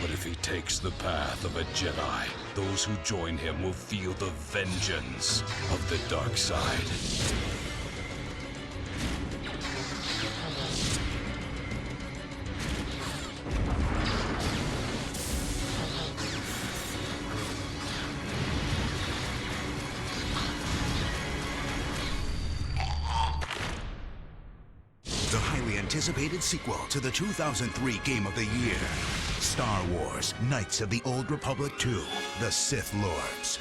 But if he takes the path of a Jedi, those who join him will feel the vengeance of the dark side. The highly anticipated sequel to the 2003 Game of the Year, Star Wars: Knights of the Old Republic 2, The Sith Lords.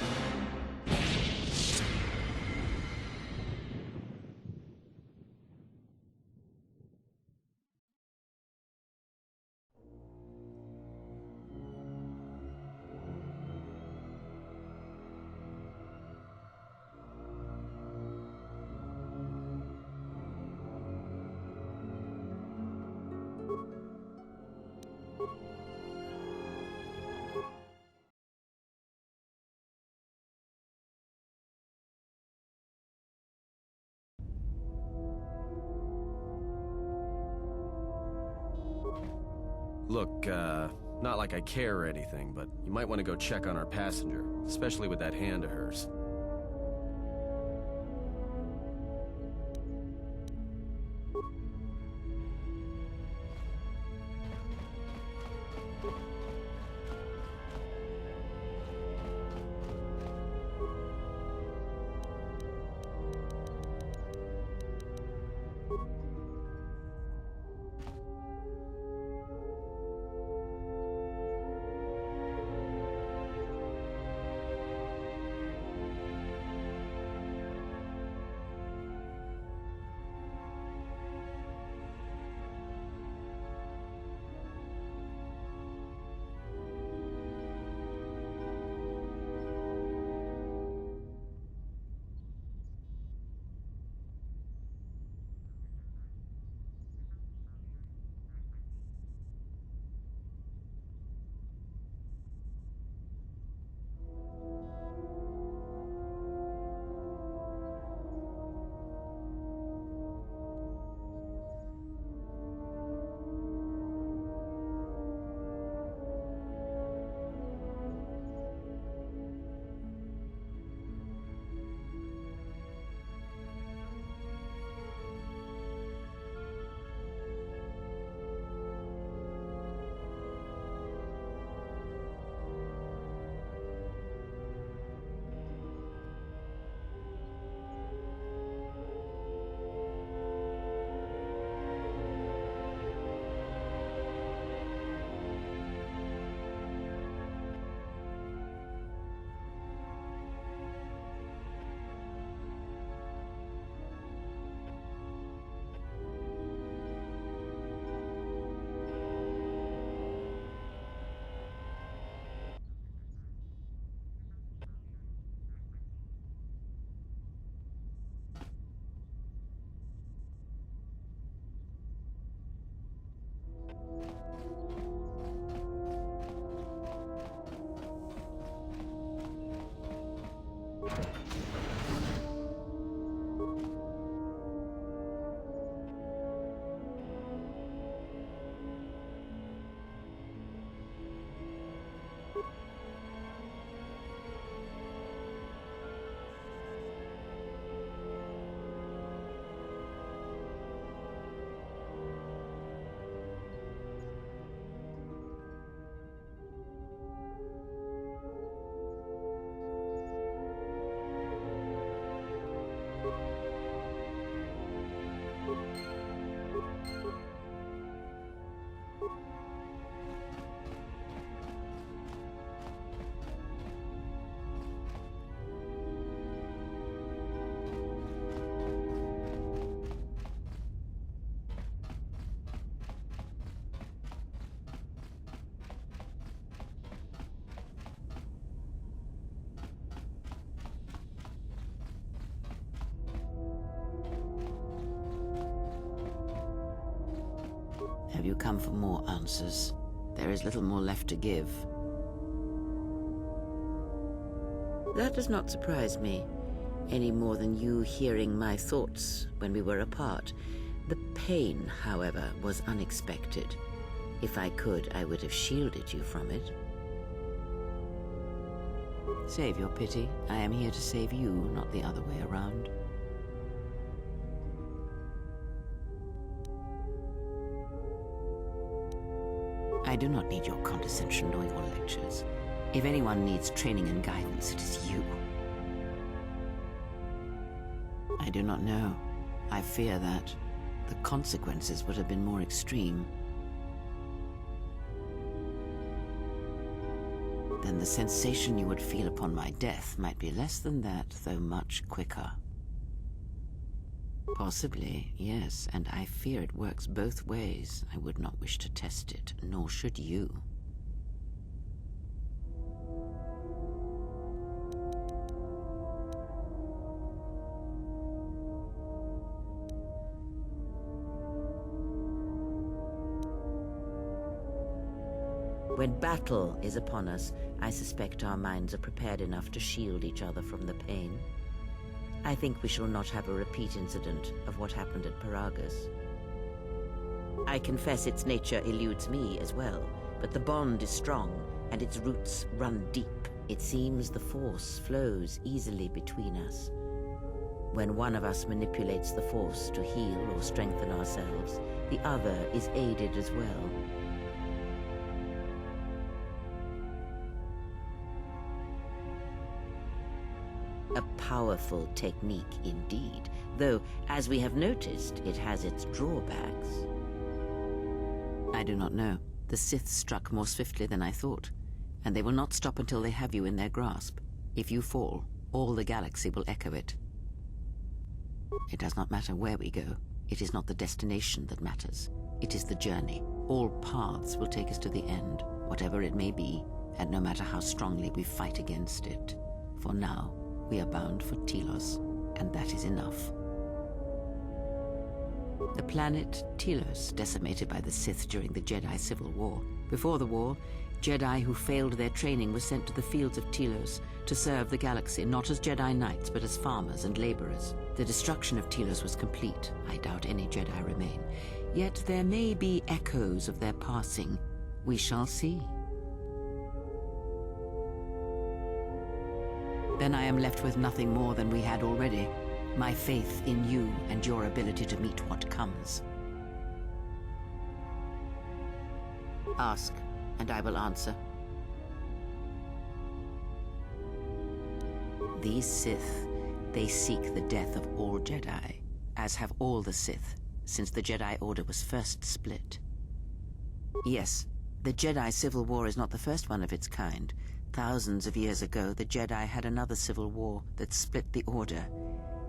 Look, not like I care or anything, but you might want to go check on our passenger, especially with that hand of hers. Have you come for more answers? There is little more left to give. That does not surprise me, any more than you hearing my thoughts when we were apart. The pain, however, was unexpected. If I could, I would have shielded you from it. Save your pity. I am here to save you, not the other way around. I do not need your condescension nor your lectures. If anyone needs training and guidance, it is you. I do not know. I fear that the consequences would have been more extreme. Then the sensation you would feel upon my death might be less than that, though much quicker. Possibly, yes, and I fear it works both ways. I would not wish to test it, nor should you. When battle is upon us, I suspect our minds are prepared enough to shield each other from the pain. I think we shall not have a repeat incident of what happened at Paragus. I confess its nature eludes me as well, but the bond is strong and its roots run deep. It seems the Force flows easily between us. When one of us manipulates the Force to heal or strengthen ourselves, the other is aided as well. A powerful technique indeed, though, as we have noticed, it has its drawbacks. I do not know. The Sith struck more swiftly than I thought, and they will not stop until they have you in their grasp. If you fall, all the galaxy will echo it. It does not matter where we go. It is not the destination that matters. It is the journey. All paths will take us to the end, whatever it may be, and no matter how strongly we fight against it. For now, we are bound for Telos, and that is enough. The planet Telos, decimated by the Sith during the Jedi Civil War. Before the war, Jedi who failed their training were sent to the fields of Telos to serve the galaxy, not as Jedi Knights, but as farmers and laborers. The destruction of Telos was complete. I doubt any Jedi remain. Yet there may be echoes of their passing. We shall see. Then I am left with nothing more than we had already. My faith in you and your ability to meet what comes. Ask, and I will answer. These Sith, they seek the death of all Jedi, as have all the Sith, since the Jedi Order was first split. Yes, the Jedi Civil War is not the first one of its kind. Thousands of years ago, the Jedi had another civil war that split the Order.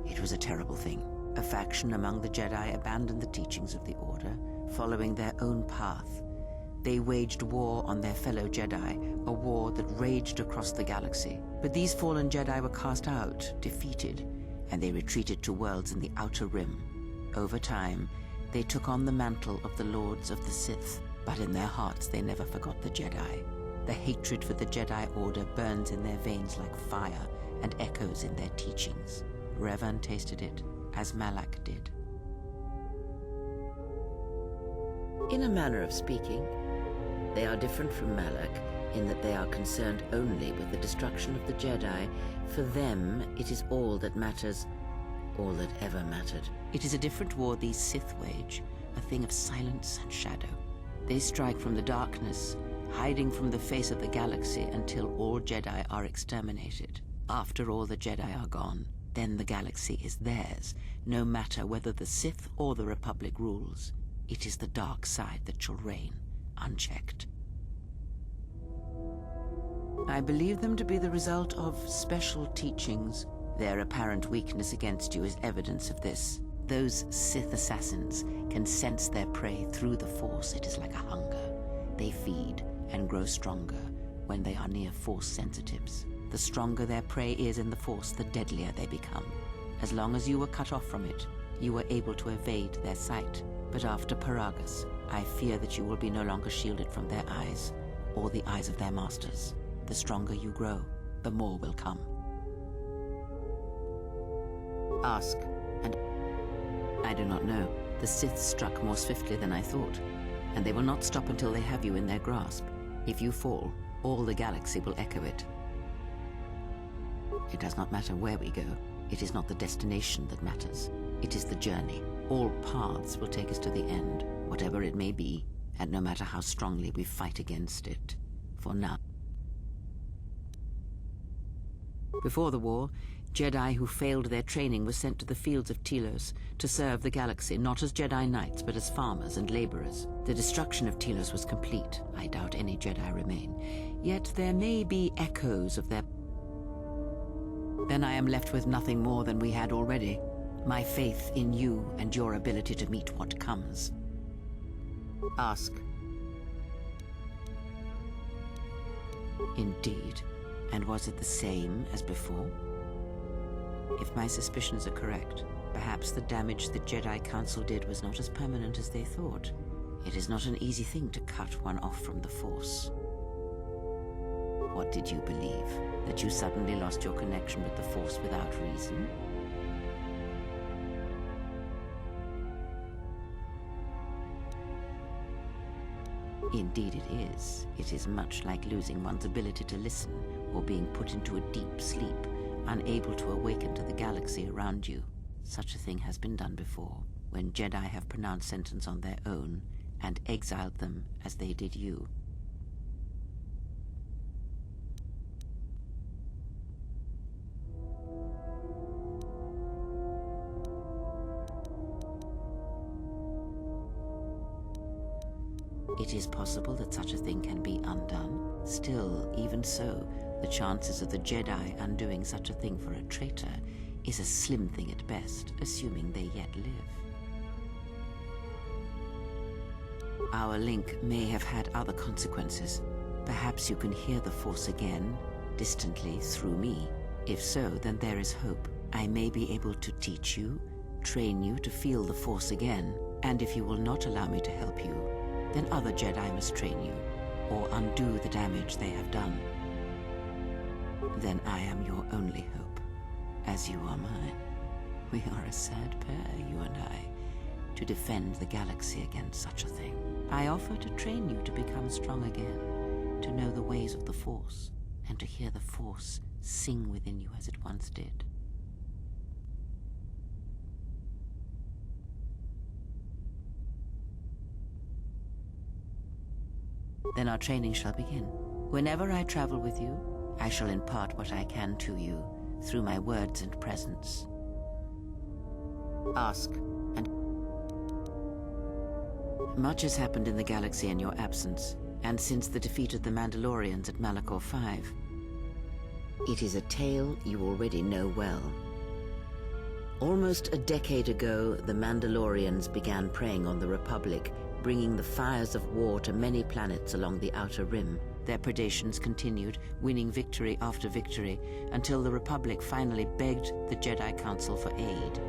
It was a terrible thing. A faction among the Jedi abandoned the teachings of the Order, following their own path. They waged war on their fellow Jedi, a war that raged across the galaxy. But these fallen Jedi were cast out, defeated, and they retreated to worlds in the Outer Rim. Over time, they took on the mantle of the Lords of the Sith, but in their hearts they never forgot the Jedi. The hatred for the Jedi Order burns in their veins like fire and echoes in their teachings. Revan tasted it, as Malak did. In a manner of speaking, they are different from Malak in that they are concerned only with the destruction of the Jedi. For them, it is all that matters, all that ever mattered. It is a different war these Sith wage, a thing of silence and shadow. They strike from the darkness, hiding from the face of the galaxy until all Jedi are exterminated. After all the Jedi are gone, then the galaxy is theirs, no matter whether the Sith or the Republic rules. It is the dark side that shall reign, unchecked. I believe them to be the result of special teachings. Their apparent weakness against you is evidence of this. Those Sith assassins can sense their prey through the Force. It is like a hunger. They feed and grow stronger when they are near Force sensitives. The stronger their prey is in the Force, the deadlier they become. As long as you were cut off from it, you were able to evade their sight. But after Paragus, I fear that you will be no longer shielded from their eyes, or the eyes of their masters. The stronger you grow, the more will come. Ask, and I do not know. The Sith struck more swiftly than I thought, and they will not stop until they have you in their grasp. If you fall, all the galaxy will echo it. It does not matter where we go. It is not the destination that matters. It is the journey. All paths will take us to the end, whatever it may be, and no matter how strongly we fight against it. For now. Before the war, Jedi who failed their training were sent to the fields of Telos to serve the galaxy, not as Jedi Knights, but as farmers and laborers. The destruction of Telos was complete. I doubt any Jedi remain. Yet there may be echoes of their... Then I am left with nothing more than we had already. My faith in you and your ability to meet what comes. Ask. Indeed. And was it the same as before? If my suspicions are correct, perhaps the damage the Jedi Council did was not as permanent as they thought. It is not an easy thing to cut one off from the Force. What did you believe? That you suddenly lost your connection with the Force without reason? Indeed it is. It is much like losing one's ability to listen, or being put into a deep sleep, unable to awaken to the galaxy around you. Such a thing has been done before, when Jedi have pronounced sentence on their own, and exiled them as they did you. It is possible that such a thing can be undone. Still, even so, the chances of the Jedi undoing such a thing for a traitor is a slim thing at best, assuming they yet live. Our link may have had other consequences. Perhaps you can hear the Force again, distantly, through me. If so, then there is hope. I may be able to teach you, train you to feel the Force again, and if you will not allow me to help you, then other Jedi must train you, or undo the damage they have done. Then I am your only hope, as you are mine. We are a sad pair, you and I, to defend the galaxy against such a thing. I offer to train you to become strong again, to know the ways of the Force, and to hear the Force sing within you as it once did. Then our training shall begin. Whenever I travel with you, I shall impart what I can to you through my words and presence. Ask, and... Much has happened in the galaxy in your absence, and since the defeat of the Mandalorians at Malachor V. It is a tale you already know well. Almost a decade ago, the Mandalorians began preying on the Republic, bringing the fires of war to many planets along the Outer Rim. Their predations continued, winning victory after victory, until the Republic finally begged the Jedi Council for aid.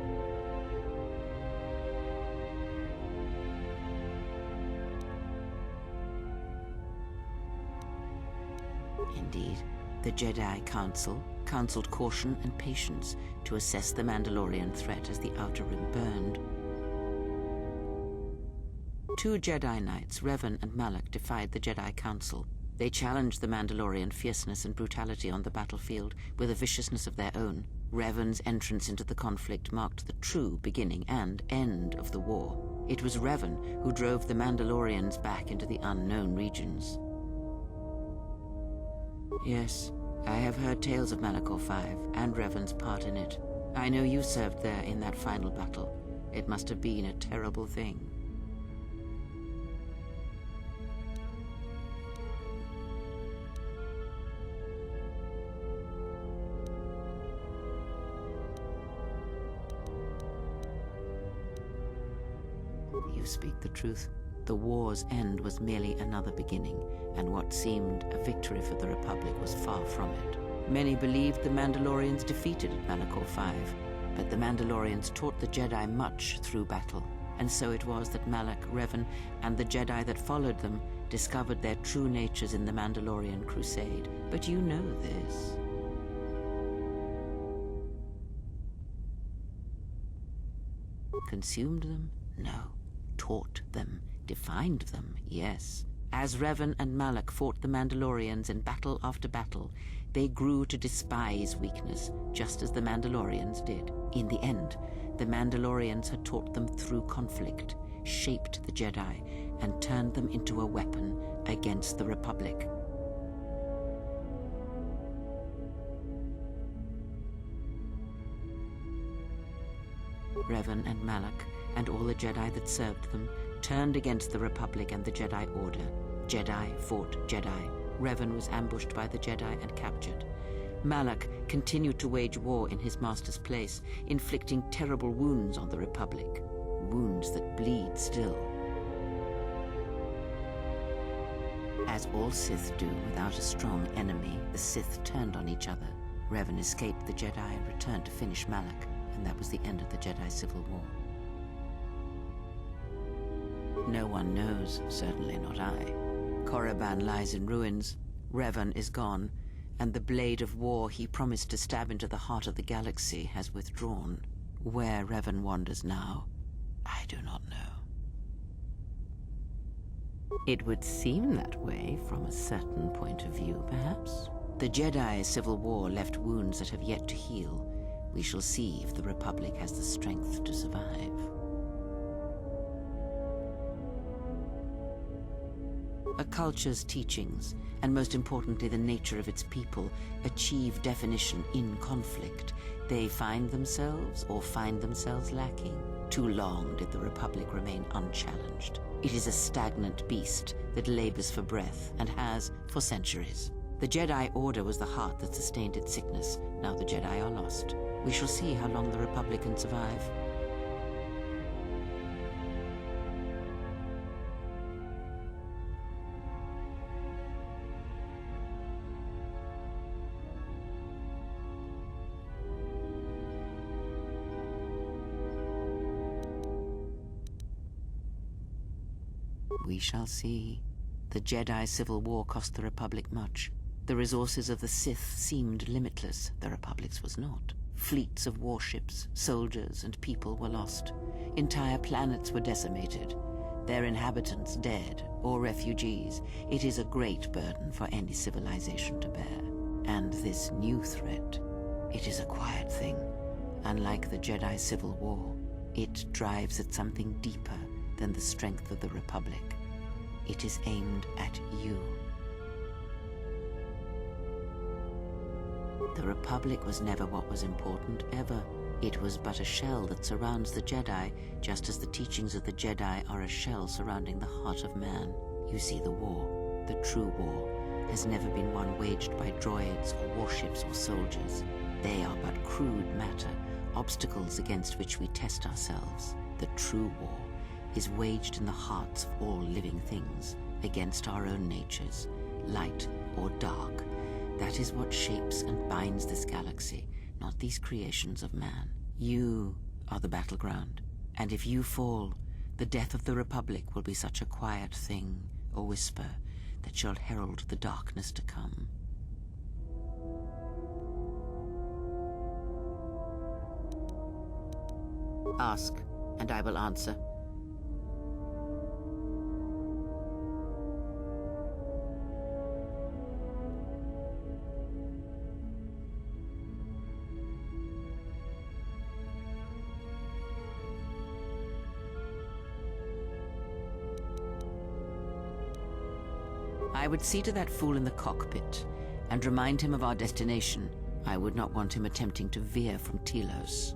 Indeed, the Jedi Council counseled caution and patience to assess the Mandalorian threat as the Outer Rim burned. Two Jedi Knights, Revan and Malak, defied the Jedi Council. They challenged the Mandalorian fierceness and brutality on the battlefield with a viciousness of their own. Revan's entrance into the conflict marked the true beginning and end of the war. It was Revan who drove the Mandalorians back into the unknown regions. Yes, I have heard tales of Malachor V and Revan's part in it. I know you served there in that final battle. It must have been a terrible thing. You speak the truth. The war's end was merely another beginning, and what seemed a victory for the Republic was far from it. Many believed the Mandalorians defeated at Malachor V, but the Mandalorians taught the Jedi much through battle, and so it was that Malak, Revan, and the Jedi that followed them discovered their true natures in the Mandalorian Crusade. But you know this. Consumed them? No. Taught them, Defined them, yes. As Revan and Malak fought the Mandalorians in battle after battle, they grew to despise weakness, just as the Mandalorians did. In the end, the Mandalorians had taught them through conflict, shaped the Jedi, and turned them into a weapon against the Republic. Revan and Malak, and all the Jedi that served them, turned against the Republic and the Jedi Order. Jedi fought Jedi. Revan was ambushed by the Jedi and captured. Malak continued to wage war in his master's place, inflicting terrible wounds on the Republic. Wounds that bleed still. As all Sith do without a strong enemy, the Sith turned on each other. Revan escaped the Jedi and returned to finish Malak, and that was the end of the Jedi Civil War. No one knows, certainly not I. Korriban lies in ruins, Revan is gone, and the blade of war he promised to stab into the heart of the galaxy has withdrawn. Where Revan wanders now, I do not know. It would seem that way from a certain point of view, perhaps. The Jedi Civil War left wounds that have yet to heal. We shall see if the Republic has the strength to survive. A culture's teachings, and most importantly the nature of its people, achieve definition in conflict. They find themselves or find themselves lacking. Too long did the Republic remain unchallenged. It is a stagnant beast that labors for breath and has for centuries. The Jedi Order was the heart that sustained its sickness. Now the Jedi are lost. We shall see how long the Republic can survive. We shall see. The Jedi Civil War cost the Republic much. The resources of the Sith seemed limitless. The Republic's was not. Fleets of warships, soldiers, and people were lost. Entire planets were decimated. Their inhabitants dead or refugees. It is a great burden for any civilization to bear. And this new threat, it is a quiet thing. Unlike the Jedi Civil War, it drives at something deeper than the strength of the Republic. It is aimed at you. The Republic was never what was important, ever. It was but a shell that surrounds the Jedi, just as the teachings of the Jedi are a shell surrounding the heart of man. You see, the war, the true war, has never been one waged by droids or warships or soldiers. They are but crude matter, obstacles against which we test ourselves. The true war is waged in the hearts of all living things, against our own natures, light or dark. That is what shapes and binds this galaxy, not these creations of man. You are the battleground, and if you fall, the death of the Republic will be such a quiet thing, a whisper, that shall herald the darkness to come. Ask, and I will answer. I would see to that fool in the cockpit and remind him of our destination. I would not want him attempting to veer from Telos.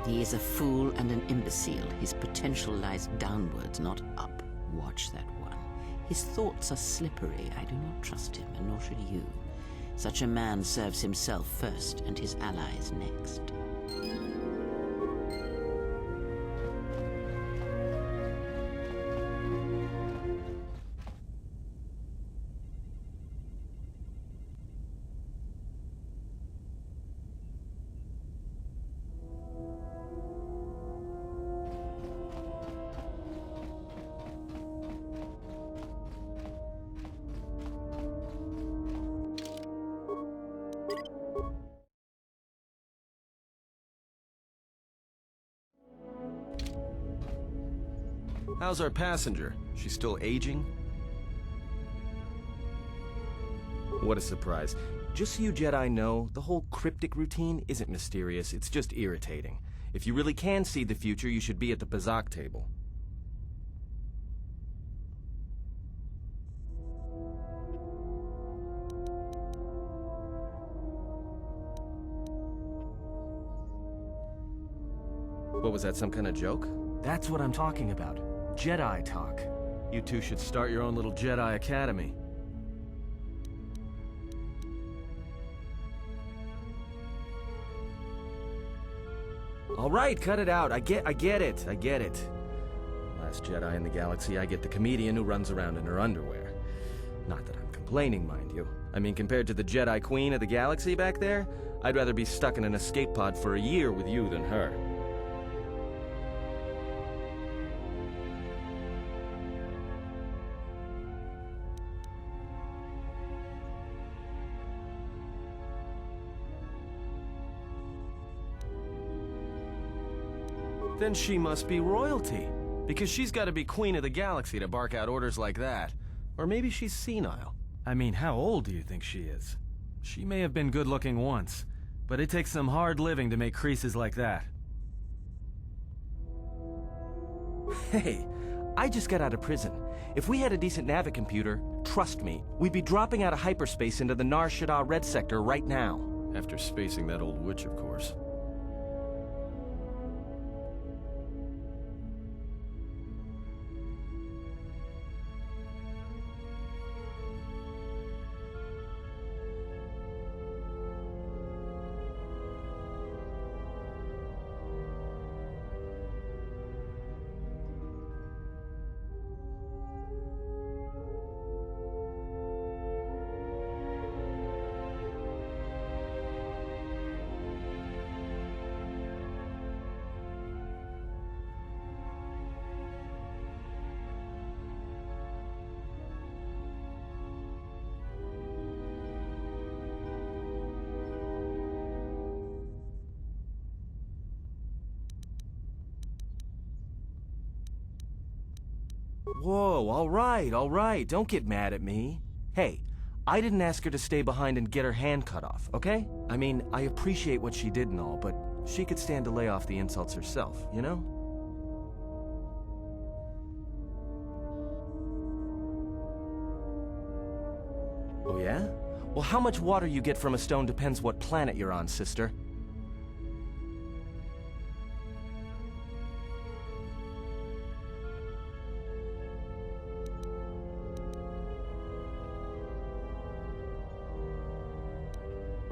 He is a fool and an imbecile. His potential lies downwards, not up. Watch that one. His thoughts are slippery. I do not trust him, and nor should you. Such a man serves himself first and his allies next. How's our passenger? She's still aging? What a surprise. Just so you Jedi know, the whole cryptic routine isn't mysterious, it's just irritating. If you really can see the future, you should be at the Pazak table. What was that, some kind of joke? That's what I'm talking about. Jedi talk. You two should start your own little Jedi Academy. All right, cut it out. I get it. Last Jedi in the galaxy, I get the comedian who runs around in her underwear. Not that I'm complaining, mind you. I mean, compared to the Jedi Queen of the galaxy back there, I'd rather be stuck in an escape pod for a year with you than her. Then she must be royalty, because she's got to be queen of the galaxy to bark out orders like that. Or maybe she's senile. I mean, how old do you think she is? She may have been good-looking once, but it takes some hard living to make creases like that. Hey, I just got out of prison. If we had a decent navicomputer, trust me, we'd be dropping out of hyperspace into the Nar Shaddaa Red Sector right now. After spacing that old witch, of course. Whoa, all right, don't get mad at me. Hey, I didn't ask her to stay behind and get her hand cut off, okay? I mean, I appreciate what she did and all, but she could stand to lay off the insults herself, you know? Oh yeah? Well, how much water you get from a stone depends what planet you're on, sister.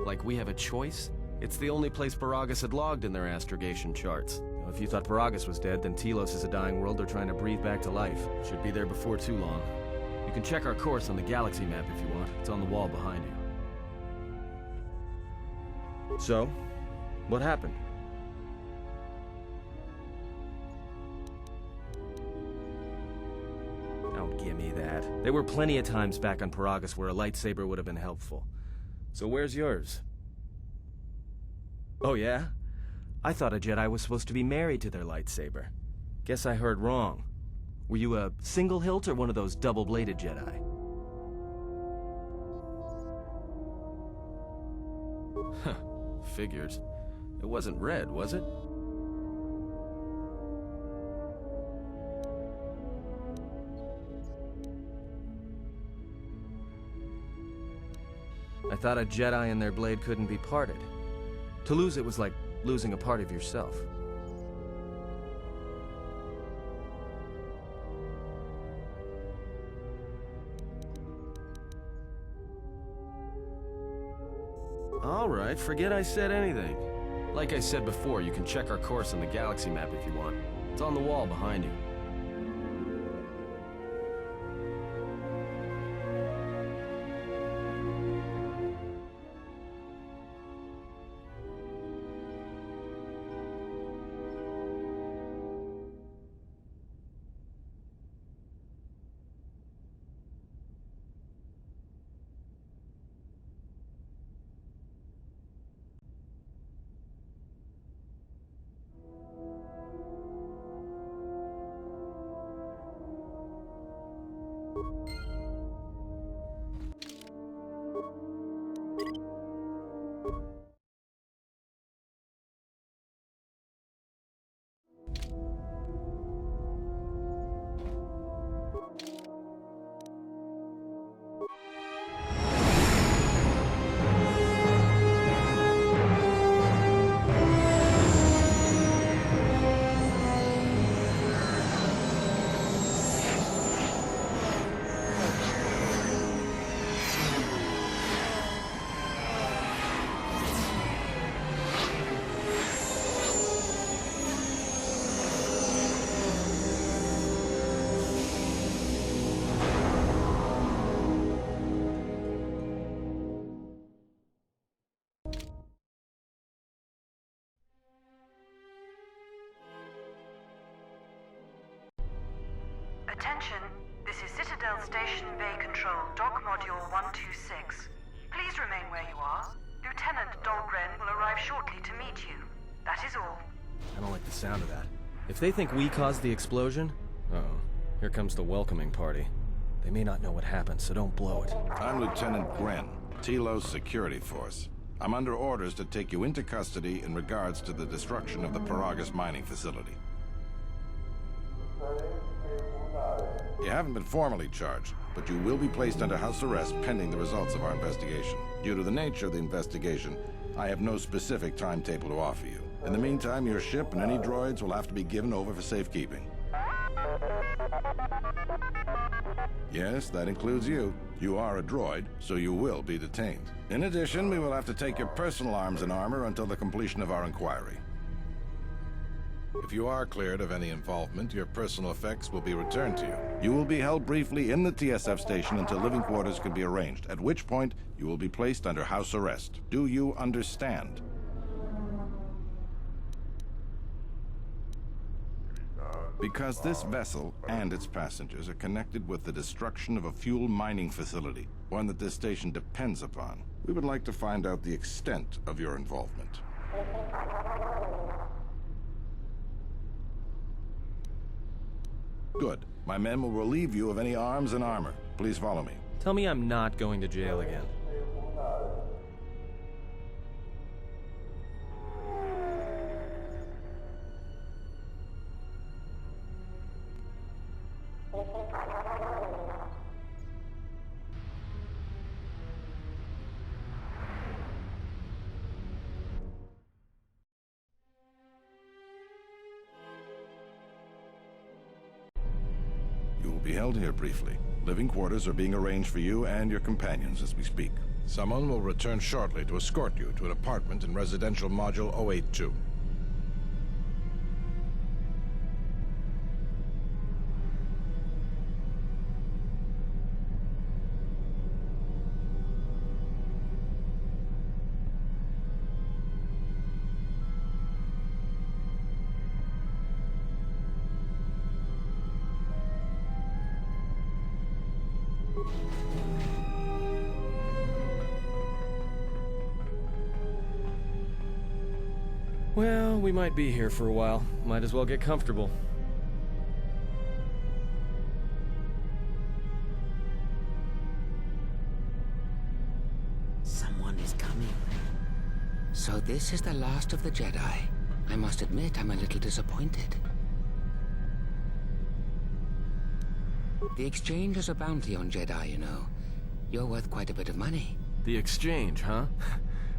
Like we have a choice? It's the only place Peragus had logged in their astrogation charts. If you thought Peragus was dead, then Telos is a dying world they're trying to breathe back to life. Should be there before too long. You can check our course on the galaxy map if you want. It's on the wall behind you. So, what happened? Don't give me that. There were plenty of times back on Peragus where a lightsaber would have been helpful. So where's yours? Oh yeah? I thought a Jedi was supposed to be married to their lightsaber. Guess I heard wrong. Were you a single hilt or one of those double-bladed Jedi? Huh. Figures. It wasn't red, was it? I thought a Jedi and their blade couldn't be parted. To lose it was like losing a part of yourself. Alright, forget I said anything. Like I said before, you can check our course on the galaxy map if you want. It's on the wall behind you. Attention, this is Citadel Station Bay Control, Dock Module 126. Please remain where you are. Lieutenant Dahlgren will arrive shortly to meet you. That is all. I don't like the sound of that. If they think we caused the explosion... Uh-oh. Here comes the welcoming party. They may not know what happened, so don't blow it. I'm Lieutenant Gren, Telos Security Force. I'm under orders to take you into custody in regards to the destruction of the Peragus mining facility. You haven't been formally charged, but you will be placed under house arrest pending the results of our investigation. Due to the nature of the investigation, I have no specific timetable to offer you. In the meantime, your ship and any droids will have to be given over for safekeeping. Yes, that includes you. You are a droid, so you will be detained. In addition, we will have to take your personal arms and armor until the completion of our inquiry. If you are cleared of any involvement, your personal effects will be returned to you. You will be held briefly in the TSF station until living quarters can be arranged, at which point you will be placed under house arrest. Do you understand? Because this vessel and its passengers are connected with the destruction of a fuel mining facility, one that this station depends upon, we would like to find out the extent of your involvement. Good. My men will relieve you of any arms and armor. Please follow me. Tell me I'm not going to jail again. You will be held here briefly. Living quarters are being arranged for you and your companions as we speak. Someone will return shortly to escort you to an apartment in Residential Module 082. Well, we might be here for a while. Might as well get comfortable. Someone is coming. So this is the last of the Jedi. I must admit, I'm a little disappointed. The Exchange has a bounty on Jedi, you know. You're worth quite a bit of money. The Exchange, huh?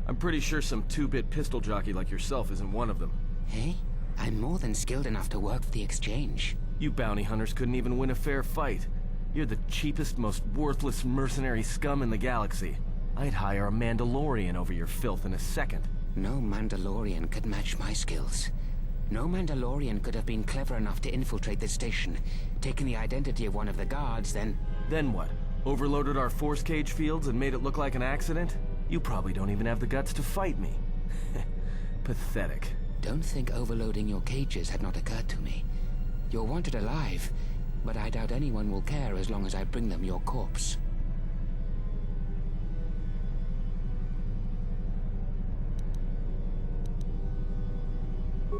I'm pretty sure some two-bit pistol jockey like yourself isn't one of them. Hey, I'm more than skilled enough to work for the Exchange. You bounty hunters couldn't even win a fair fight. You're the cheapest, most worthless mercenary scum in the galaxy. I'd hire a Mandalorian over your filth in a second. No Mandalorian could match my skills. No Mandalorian could have been clever enough to infiltrate this station, taken the identity of one of the guards, then... Then what? Overloaded our force cage fields and made it look like an accident? You probably don't even have the guts to fight me. Pathetic. Don't think overloading your cages had not occurred to me. You're wanted alive, but I doubt anyone will care as long as I bring them your corpse.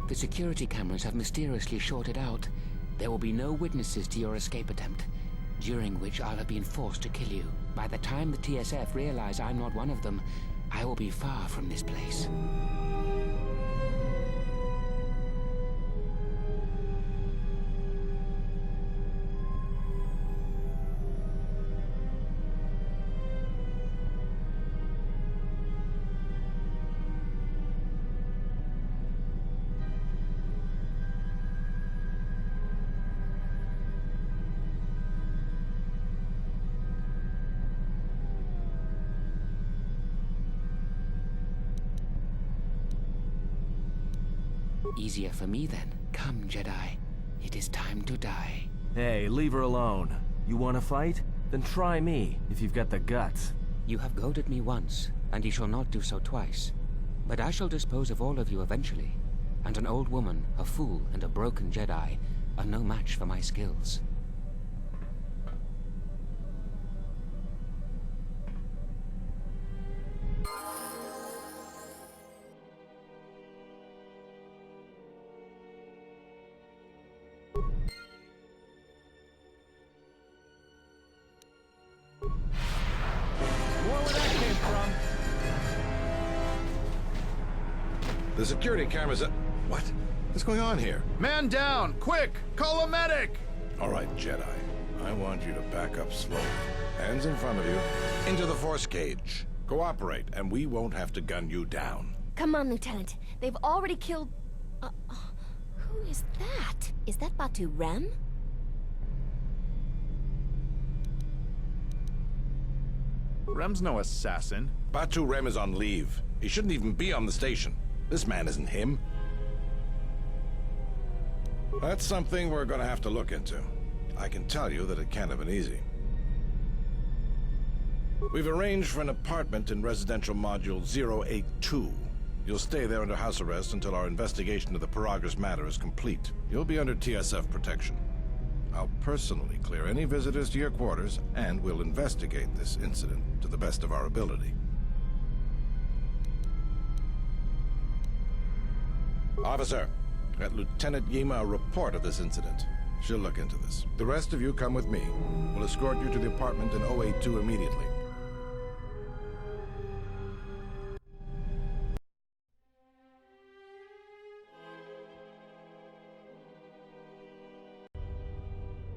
The security cameras have mysteriously shorted out. There will be no witnesses to your escape attempt. during which I'll have been forced to kill you. By the time the TSF realize I'm not one of them, I will be far from this place. Easier for me then. Come, Jedi. It is time to die. Hey, leave her alone. You want to fight? Then try me, if you've got the guts. You have goaded me once, and you shall not do so twice. But I shall dispose of all of you eventually. And an old woman, a fool, and a broken Jedi are no match for my skills. The security cameras are... What? What's going on here? Man down! Quick! Call a medic! All right, Jedi. I want you to back up slowly. Hands in front of you. Into the force cage. Cooperate, and we won't have to gun you down. Come on, Lieutenant. They've already killed... who is that? Is that Batu Rem? Rem's no assassin. Batu Rem is on leave. He shouldn't even be on the station. This man isn't him. That's something we're gonna have to look into. I can tell you that it can't have been easy. We've arranged for an apartment in residential module 082. You'll stay there under house arrest until our investigation of the Peragus matter is complete. You'll be under TSF protection. I'll personally clear any visitors to your quarters, and we'll investigate this incident to the best of our ability. Officer, get Lieutenant Yima a report of this incident. She'll look into this. The rest of you come with me. We'll escort you to the apartment in 082 immediately.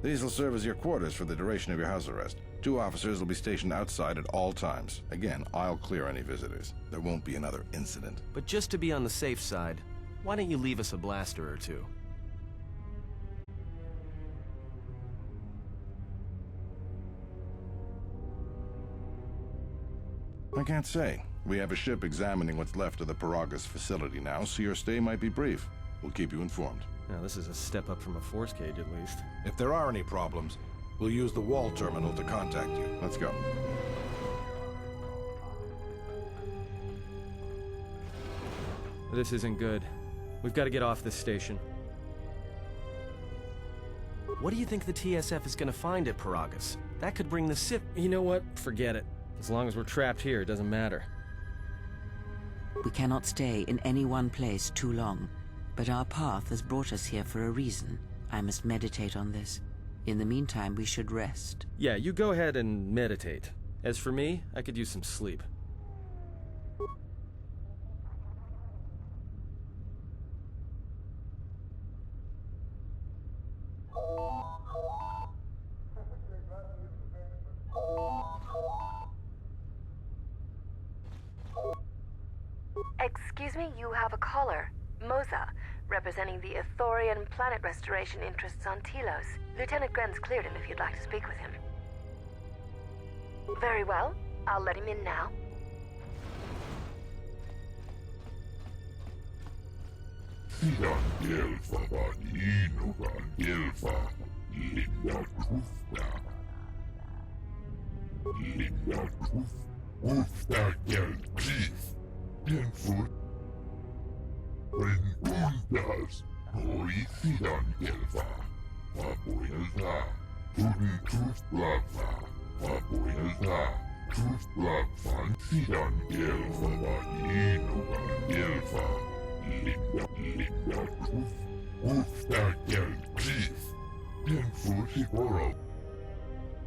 These will serve as your quarters for the duration of your house arrest. 2 officers will be stationed outside at all times. Again, I'll clear any visitors. There won't be another incident. But just to be on the safe side, why don't you leave us a blaster or two? I can't say. We have a ship examining what's left of the Peragus facility now, so your stay might be brief. We'll keep you informed. Now, this is a step up from a force cage, at least. If there are any problems, we'll use the wall terminal to contact you. Let's go. This isn't good. We've got to get off this station. What do you think the TSF is going to find at Peragus? That could bring the Sith... You know what? Forget it. As long as we're trapped here, it doesn't matter. We cannot stay in any one place too long, but our path has brought us here for a reason. I must meditate on this. In the meantime, we should rest. Yeah, you go ahead and meditate. As for me, I could use some sleep. Excuse me, you have a caller. Moza, representing the Ithorian planet restoration interests on Telos. Lieutenant Grenz cleared him if you'd like to speak with him. Very well. I'll let him in now.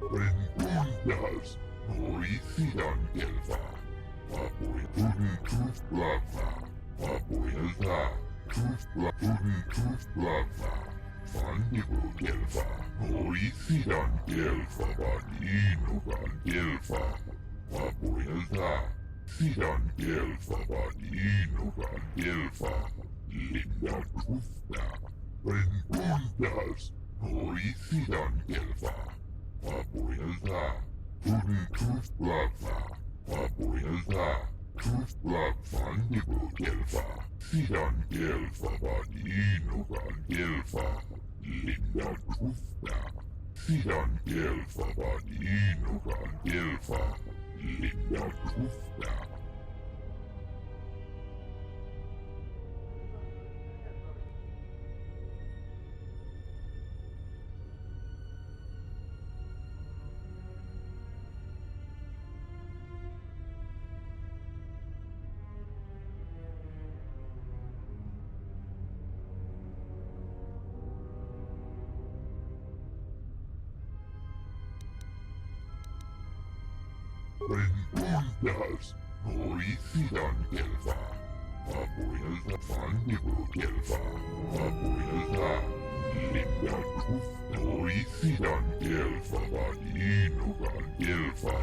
Rengundas, Orisidan Gelva, Papuitudin Tooth Blava, Papuelda, Tooth Blava, Fandigo Gelva, Orisidan Gelva, Baninugan Gelva, Papuelda, Sidan Gelva, Baninugan Gelva, Linda Tufta, Rengundas, Orisidan Gelva, Papuelda, Tudin Tooth Blava, Papuelda, Tooth Blava, Fandigo Gelva, Sidan Gelva, Baninugan Gelva, Linda Tufta, Sidan Gelva, Baninugan Gelva, Linda Tufta. Rengundas, Orisidan Gelva, Papuelda, Fandigo Gelva, Papuelda, Linda Tufta, Orisidan Gelva, Baninugan Gelva.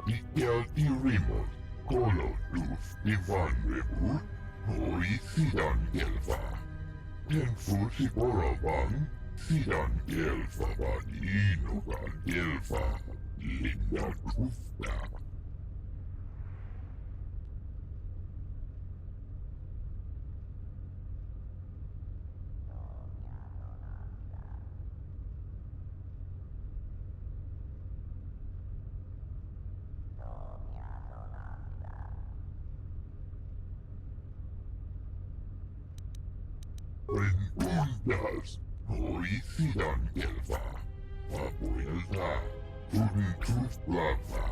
Ikelti Remote, Colo Tooth, Divan Rebut, Orisidan Gelva. Tenfusi Boravan, Sidan Gelva, Baninugan Gelva, Linda Tufta. Rengundas, Orisidan Gelva, Papuelda, Tudin Tooth Blava,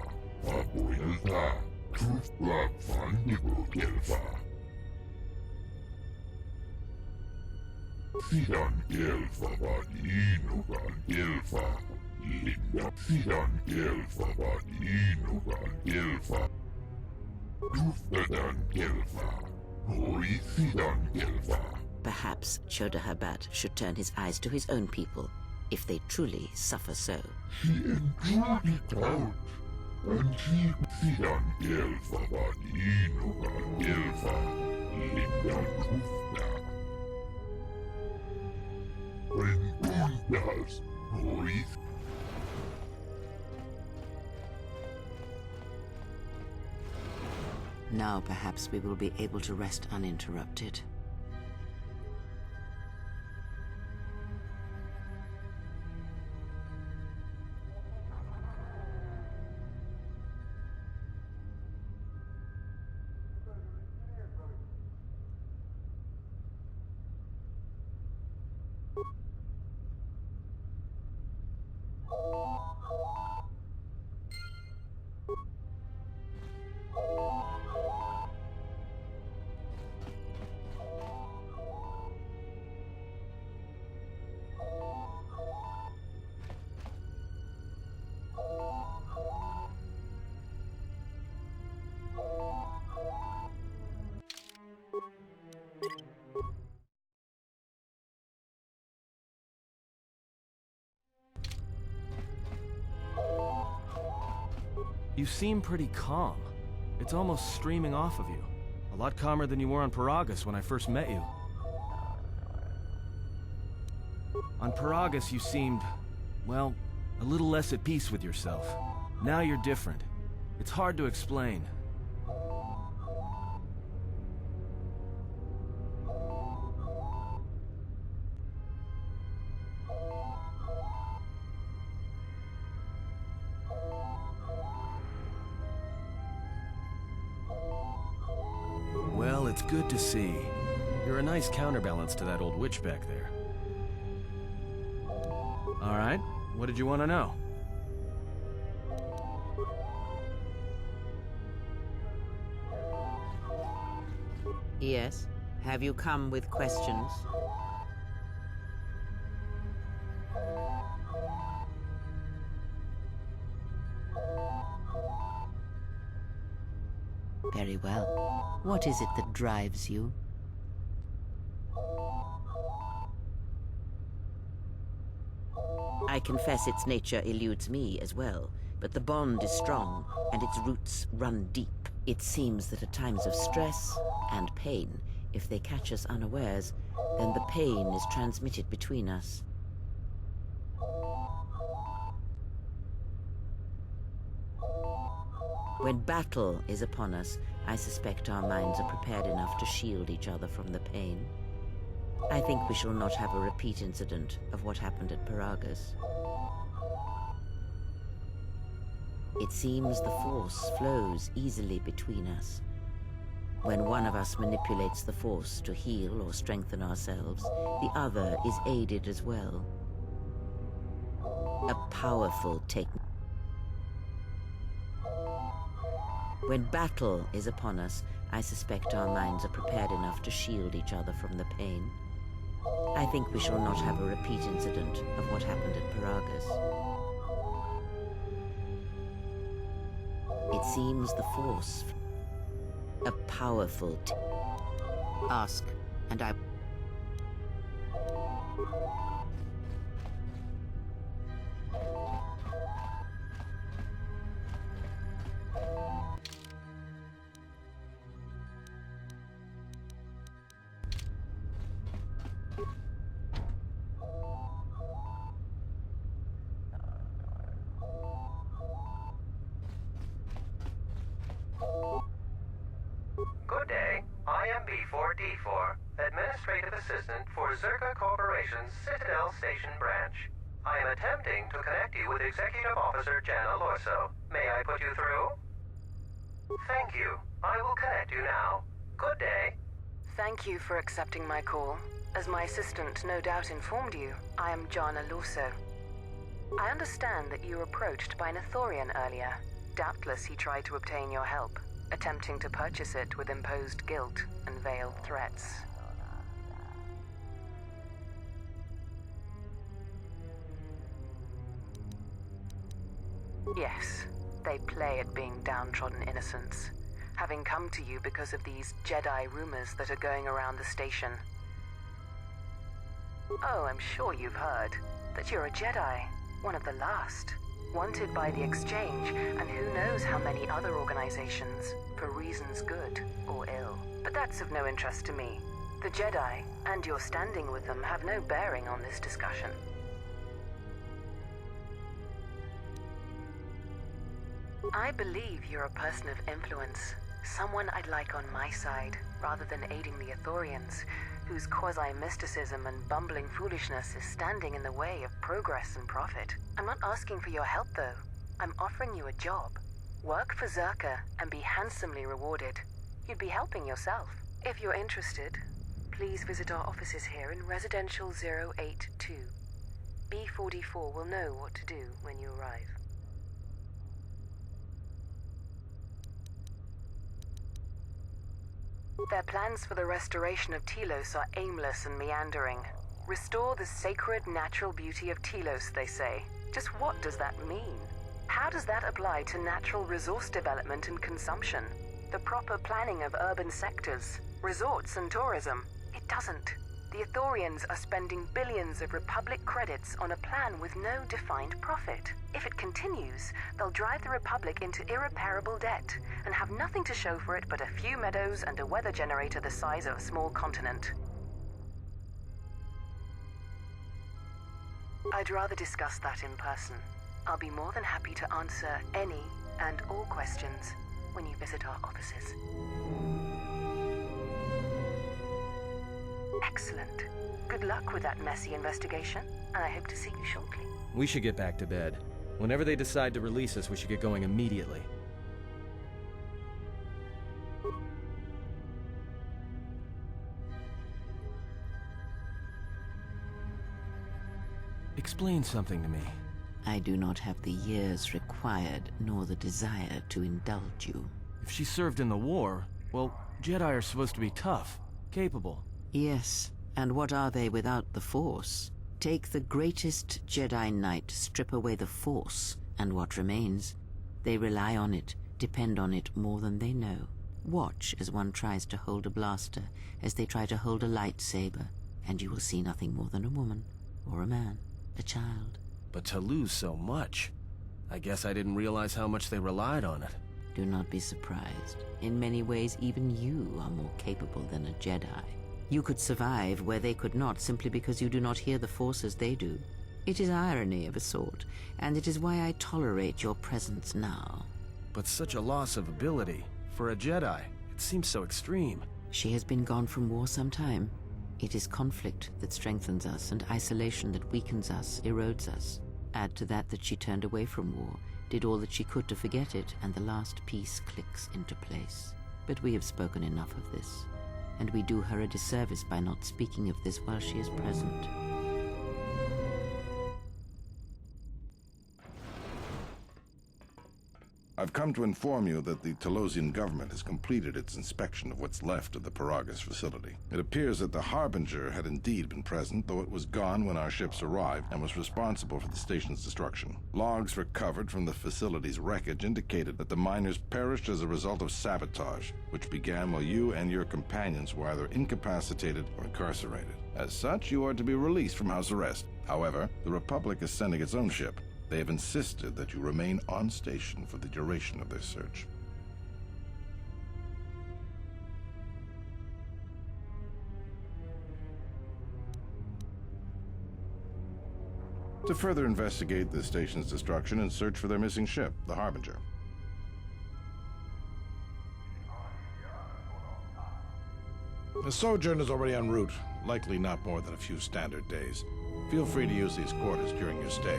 Papuelda, Tooth Blava, Fandigo Gelva. Sidan Gelva, Baninugan Gelva, Linda, Sidan Gelva, Baninugan Gelva, Tuftadan Gelva, Orisidan Gelva. Perhaps Chodahabat should turn his eyes to his own people, if they truly suffer so. She endured it out, and she Sidan Gelva, Baninugan Gelva, Linda Tufta. Rengundas, Oris. Now perhaps we will be able to rest uninterrupted. You seem pretty calm. It's almost streaming off of you. A lot calmer than you were on Paragus when I first met you. On Paragus you seemed, well, a little less at peace with yourself. Now you're different. It's hard to explain. Well, it's good to see. You're a nice counterbalance to that old witch back there. All right, what did you want to know? Yes? Have you come with questions? Very well. What is it that drives you? I confess its nature eludes me as well, but the bond is strong, and its roots run deep. It seems that at times of stress and pain, if they catch us unawares, then the pain is transmitted between us. When battle is upon us, I suspect our minds are prepared enough to shield each other from the pain. I think we shall not have a repeat incident of what happened at Paragus. It seems the Force flows easily between us. When one of us manipulates the Force to heal or strengthen ourselves, the other is aided as well. A powerful technique. When battle is upon us, I suspect our minds are prepared enough to shield each other from the pain. I think we shall not have a repeat incident of what happened at Paragus. It seems the Force, a powerful ask, and I... Good day. I am B4D4, Administrative Assistant for Zerka Corporation's Citadel Station branch. I am attempting to connect you with Executive Officer Jana Lorso. May I put you through? Thank you. I will connect you now. Good day. Thank you for accepting my call. As my assistant no doubt informed you, I am Jana Lorso. I understand that you were approached by an Ithorian earlier. Doubtless he tried to obtain your help, attempting to purchase it with imposed guilt and veiled threats. Yes, they play at being downtrodden innocents, having come to you because of these Jedi rumors that are going around the station. Oh, I'm sure you've heard that you're a Jedi, one of the last. Wanted by the Exchange, and who knows how many other organizations, for reasons good or ill. But that's of no interest to me. The Jedi, and your standing with them, have no bearing on this discussion. I believe you're a person of influence, someone I'd like on my side, rather than aiding the Ithorians, whose quasi-mysticism and bumbling foolishness is standing in the way of progress and profit. I'm not asking for your help, though. I'm offering you a job. Work for Zerka and be handsomely rewarded. You'd be helping yourself. If you're interested, please visit our offices here in Residential 082. B44 will know what to do when you arrive. Their plans for the restoration of Telos are aimless and meandering. Restore the sacred natural beauty of Telos, they say. Just what does that mean? How does that apply to natural resource development and consumption? The proper planning of urban sectors, resorts and tourism? It doesn't. The Ithorians are spending billions of Republic credits on a plan with no defined profit. If it continues, they'll drive the Republic into irreparable debt and have nothing to show for it but a few meadows and a weather generator the size of a small continent. I'd rather discuss that in person. I'll be more than happy to answer any and all questions when you visit our offices. Excellent. Good luck with that messy investigation, and I hope to see you shortly. We should get back to bed. Whenever they decide to release us, we should get going immediately. Explain something to me. I do not have the years required, nor the desire to indulge you. If she served in the war, Well, Jedi are supposed to be tough, capable. Yes, and what are they without the Force? Take the greatest Jedi Knight, strip away the Force, and what remains? They rely on it, depend on it more than they know. Watch as one tries to hold a blaster, as they try to hold a lightsaber, and you will see nothing more than a woman, or a man, a child. But to lose so much, I guess I didn't realize how much they relied on it. Do not be surprised. In many ways, even you are more capable than a Jedi. You could survive where they could not simply because you do not hear the Force as they do. It is irony of a sort, and it is why I tolerate your presence now. But such a loss of ability, for a Jedi, it seems so extreme. She has been gone from war some time. It is conflict that strengthens us, and isolation that weakens us, erodes us. Add to that she turned away from war, did all that she could to forget it, and the last piece clicks into place. But we have spoken enough of this, and we do her a disservice by not speaking of this while she is present. I've come to inform you that the Talosian government has completed its inspection of what's left of the Peragus facility. It appears that the Harbinger had indeed been present, though it was gone when our ships arrived and was responsible for the station's destruction. Logs recovered from the facility's wreckage indicated that the miners perished as a result of sabotage, which began while you and your companions were either incapacitated or incarcerated. As such, you are to be released from house arrest. However, the Republic is sending its own ship. They have insisted that you remain on station for the duration of their search. To further investigate the station's destruction and search for their missing ship, the Harbinger. The sojourn is already en route, likely not more than a few standard days. Feel free to use these quarters during your stay.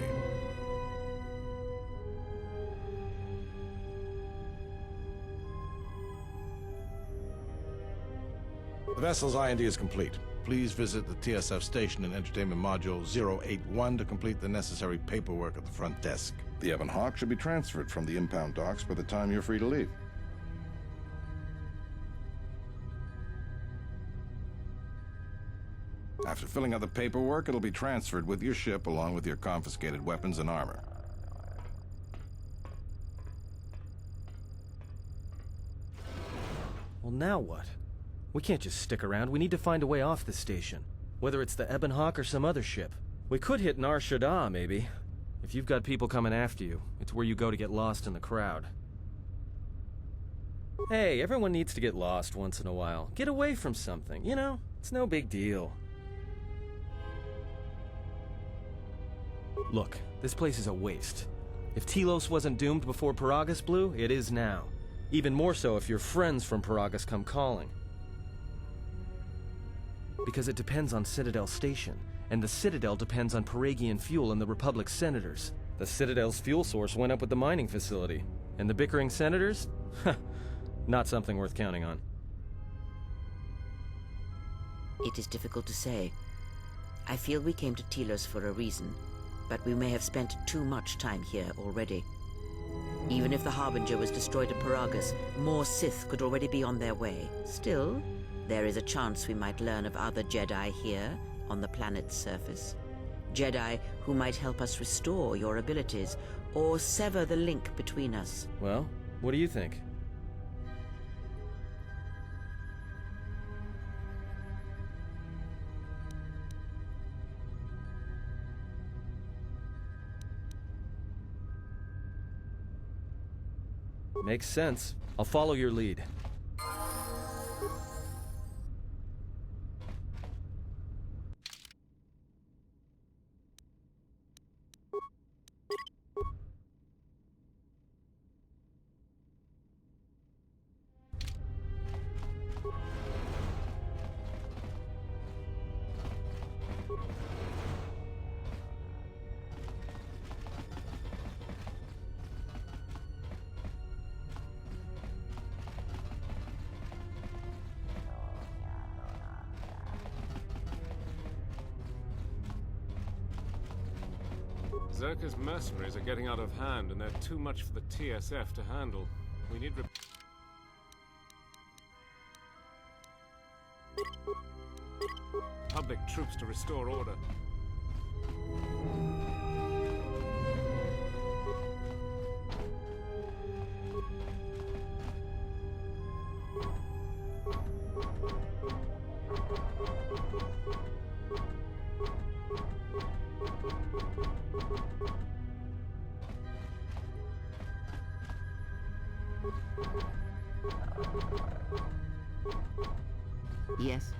The vessel's IND is complete. Please visit the TSF station and entertainment module 081 to complete the necessary paperwork at the front desk. The Ebon Hawk should be transferred from the impound docks by the time you're free to leave. After filling out the paperwork, it'll be transferred with your ship along with your confiscated weapons and armor. Well, now what? We can't just stick around. We need to find a way off this station. Whether it's the Ebon Hawk or some other ship. We could hit Nar Shaddaa, maybe. If you've got people coming after you, it's where you go to get lost in the crowd. Hey, everyone needs to get lost once in a while. Get away from something, you know? It's no big deal. Look, this place is a waste. If Telos wasn't doomed before Peragus blew, it is now. Even more so if your friends from Peragus come calling. Because it depends on Citadel Station, and the Citadel depends on Peragian fuel and the Republic's senators. The Citadel's fuel source went up with the mining facility, and the bickering senators? Not something worth counting on. It is difficult to say. I feel we came to Telos for a reason, but we may have spent too much time here already. Even if the Harbinger was destroyed at Peragus, more Sith could already be on their way. Still, there is a chance we might learn of other Jedi here, on the planet's surface. Jedi who might help us restore your abilities, or sever the link between us. Well, what do you think? Makes sense. I'll follow your lead. Zerka's mercenaries are getting out of hand, and they're too much for the TSF to handle. We need Public troops to restore order. Yes?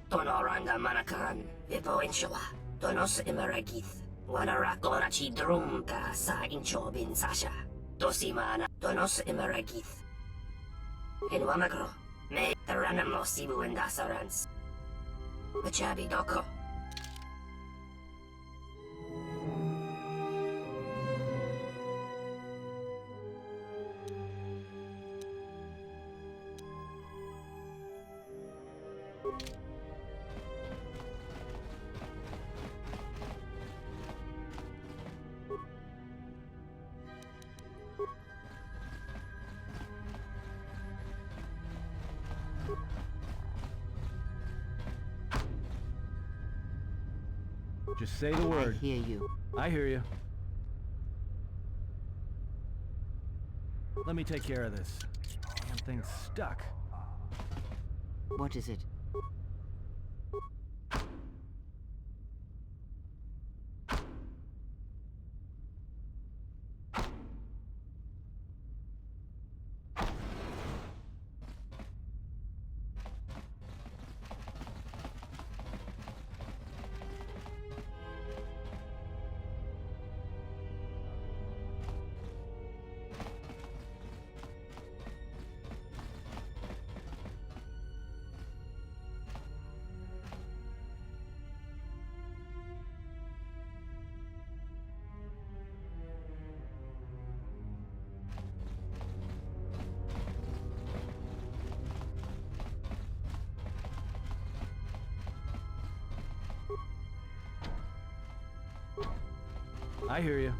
Tonoranga Manakan, Vipo Inshawa, Donos Imaragith, Wanarako Rachi Drumka sa Inchobin Sasha, Dosimana, Donos Imaragith. In Wamakro, me Taranamo Sibu and Dasarans. Machabi Doko. Just say the word. I hear you. I hear you. Let me take care of this. Damn thing's stuck. What is it? I hear you.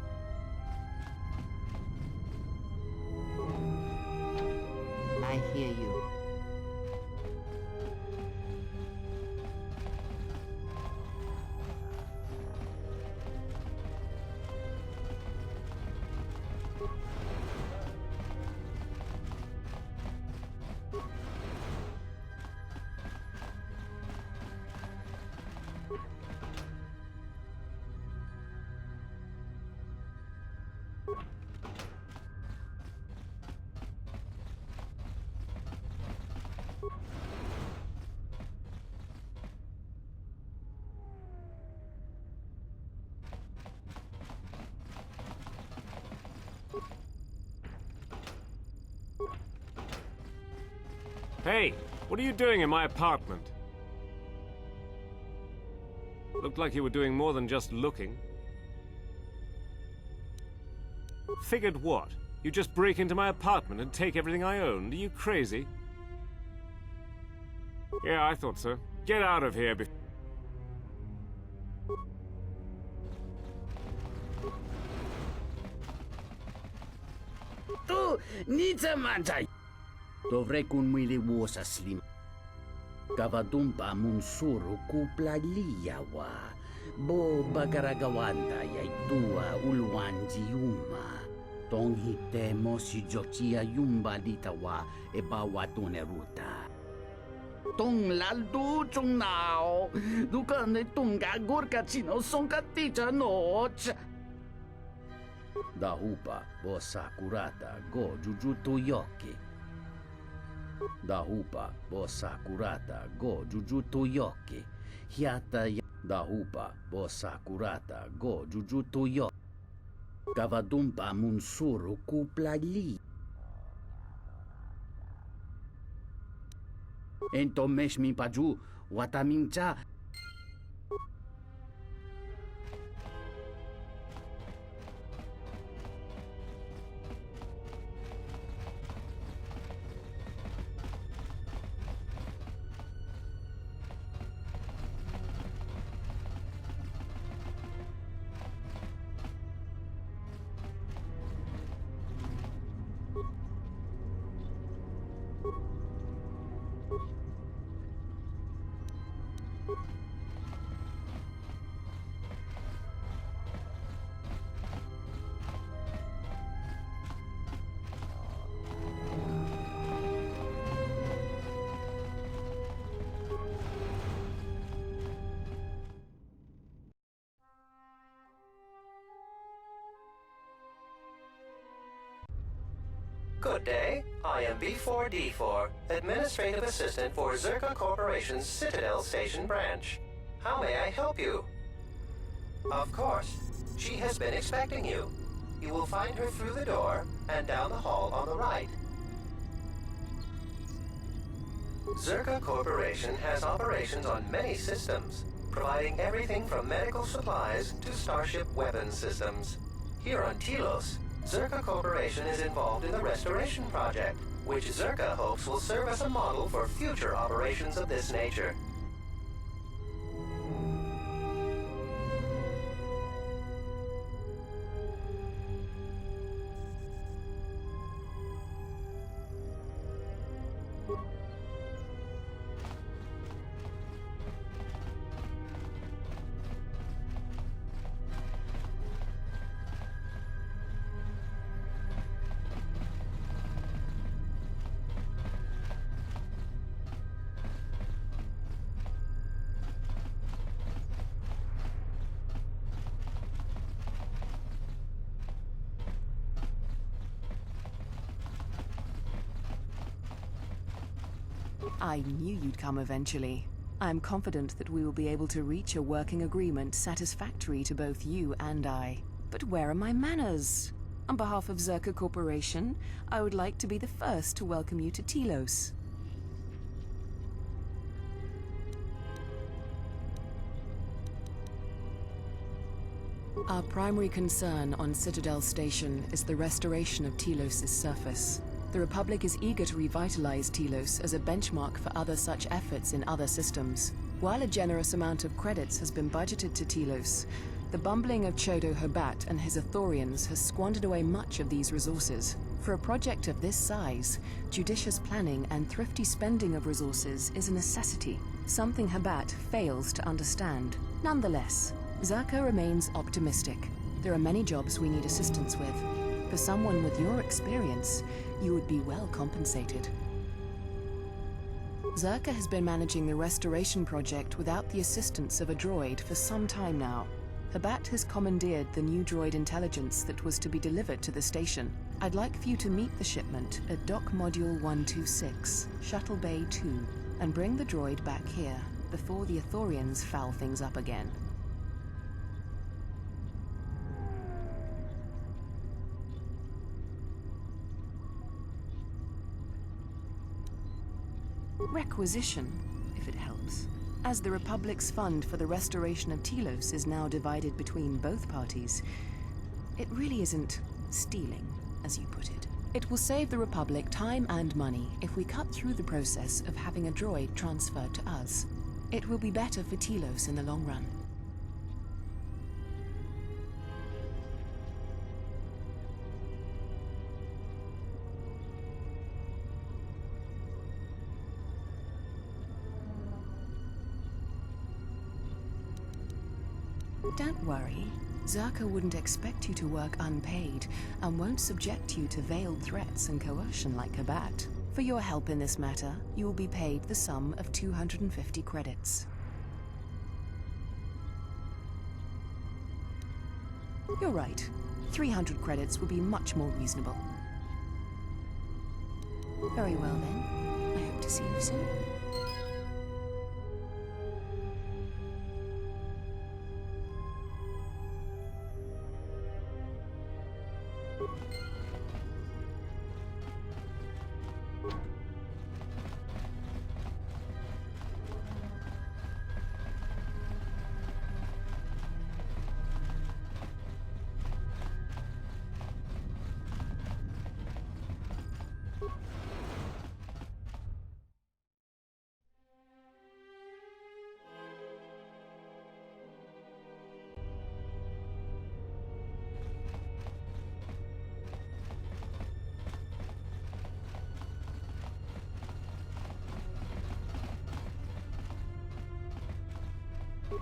I hear you. Hey, what are you doing in my apartment? Looked like you were doing more than just looking. Figured what? You just break into my apartment and take everything I owned? Are you crazy? Yeah, I thought so. Get out of here before... Tu, niță manjai. Dovrei cu mâile o să slim. Kavadumpa munsuru ku plaliawa. Bo bagaragawanda yai tua ulwanji yuma. Tong hite mosi jochia yumba ditawa e bawa tuneruta. Tong laldu chung nao. Duka ne tunga gorka chino sonka ticha noch. Dahupa bo sakurata go jujutu yoki. Dahupa bo sakurata go jujutu yoki. Hiata Dahupa bo sakurata go jujutu yoki. Kavadumpa munsuru kuplali. Entomesh mi paju, watamimcha. Good day. I am B4D4, Administrative Assistant for Zerka Corporation's Citadel Station branch. How may I help you? Of course. She has been expecting you. You will find her through the door and down the hall on the right. Zerka Corporation has operations on many systems, providing everything from medical supplies to starship weapons systems. Here on Telos, Zerka Corporation is involved in the Restoration Project, which Zerka hopes will serve as a model for future operations of this nature. I knew you'd come eventually. I'm confident that we will be able to reach a working agreement satisfactory to both you and I. But where are my manners? On behalf of Zerka Corporation, I would like to be the first to welcome you to Telos. Our primary concern on Citadel Station is the restoration of Telos' surface. The Republic is eager to revitalize Telos as a benchmark for other such efforts in other systems. While a generous amount of credits has been budgeted to Telos, the bumbling of Chodo Habat and his Ithorians has squandered away much of these resources. For a project of this size, judicious planning and thrifty spending of resources is a necessity, something Habat fails to understand. Nonetheless, Zerka remains optimistic. There are many jobs we need assistance with. For someone with your experience, you would be well compensated. Zerka has been managing the restoration project without the assistance of a droid for some time now. Habat has commandeered the new droid intelligence that was to be delivered to the station. I'd like for you to meet the shipment at Dock Module 126, Shuttle Bay 2, and bring the droid back here before the Ithorians foul things up again. Requisition, if it helps. As the Republic's fund for the restoration of Telos is now divided between both parties, it really isn't stealing, as you put it. It will save the Republic time and money if we cut through the process of having a droid transferred to us. It will be better for Telos in the long run. Don't worry. Zerka wouldn't expect you to work unpaid and won't subject you to veiled threats and coercion like Habat. For your help in this matter, you will be paid the sum of 250 credits. You're right. 300 credits will be much more reasonable. Very well then. I hope to see you soon.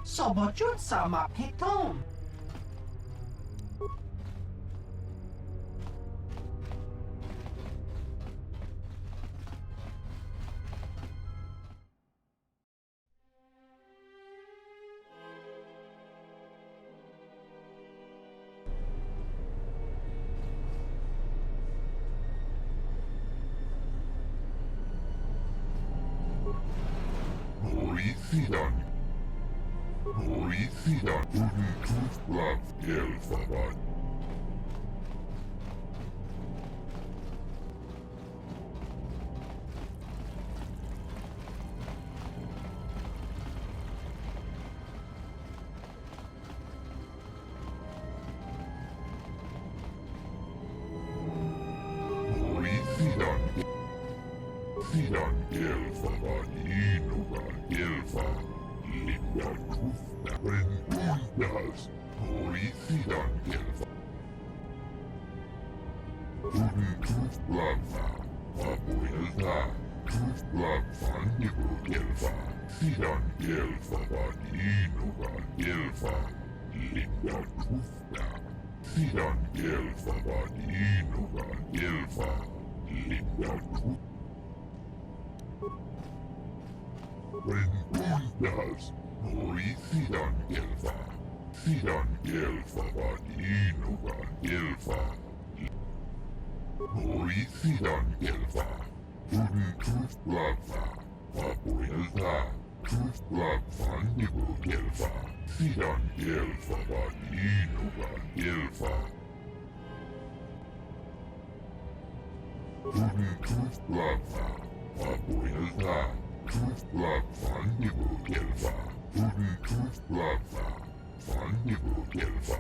Sobojut sama pitom. Policyan. Policyan. Toothbrush Elfaban. Policyan. Sidan Elfaban. Inugan Elfa. Lindan Tufna. Rengundas. Policyan Elfa. Toothbrush. Abuelta. Toothbrush Fandibu Elfa. Sidan Elfaban. Inugan Elfa. Lindan Tufna. Sidan Elfaban. Inugan Elfa. Lindan Tufna. Rengundas. Policyan Elfa. Sidan Elfaban. Inugan Elfa. Policyan Elfa. Toothbrush. Abuelta. Toothbrush Fandibu Elfa. Sidan Elfaban. Inugan Elfa. Toothbrush. Abuelta. Toothbrush Fandibu Elfa. Toothbrush Fandibu Elfa.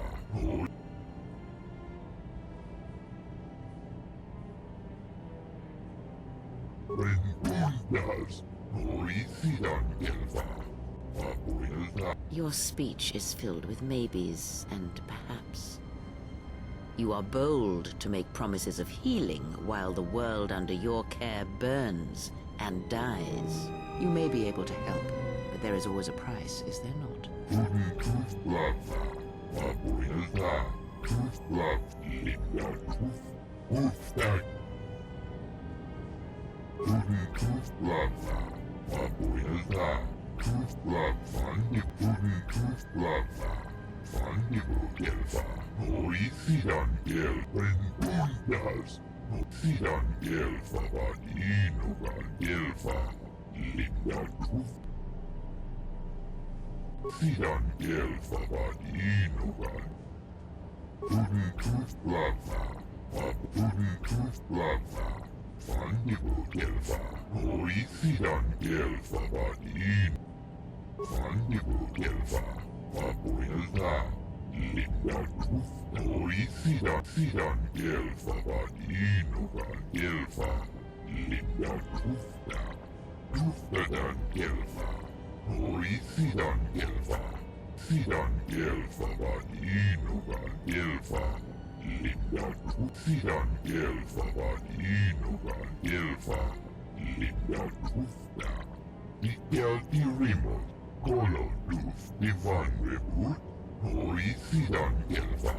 Rengundas. Policyan Elfa. Abuelta. Your speech is filled with maybes and perhaps. You are bold to make promises of healing while the world under your care burns and dies. You may be able to help, but there is always a price, is there not? Toothbrush. Abuelta. Toothbrush. Lindan Toothbrush. Toothbrush. Abuelta. Toothbrush Fandibu. Toothbrush Fandibu Elfa. Policyan Elfa. Rengundas. Sidan Elfaban. Inugan Elfa. Lindan Toothbrush. Sidan Elfaban. Inugan. Toothbrush. Toothbrush. Fandibu Elfa. Policyan Elfaban. Fandibu Elfa. Abuelta. Lindan Toothbrush. Policyan. Sidan Elfaban. Inugan Elfa. Lindan Toothbrush. Toothbrush Elfa. Policyan Elfa. Sidan Elfaban. Inugan Elfa. Lindan Toothbrush. Sidan Elfaban. Inugan Elfa. Lindan Toothbrush. Ikelti Remote. Colo Doof. Divan Reboot. Policyan Elfa.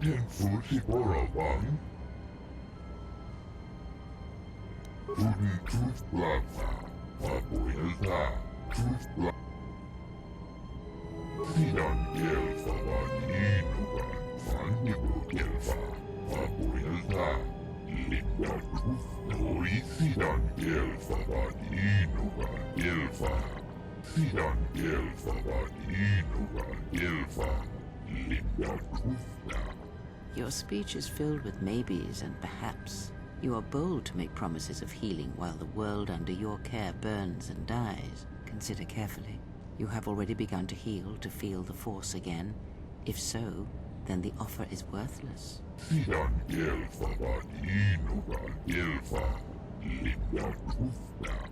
Tenfu Siporabang. Toothbrush. Abuelta. Toothbrush. Sidan Elfaban. Inugan. Fandibu Elfa. Abuelta. Lindan Toothbrush. Policyan Elfaban. Inugan Elfa. Sidan Elfaban. Inugan Elfa. Lindan Toothbrush. Your speech is filled with maybes and perhaps. You are bold to make promises of healing while the world under your care burns and dies. Consider carefully. You have already begun to heal, to feel the force again. If so, then the offer is worthless. Sidan Elfaban. Inugan Elfa. Lindan Toothbrush.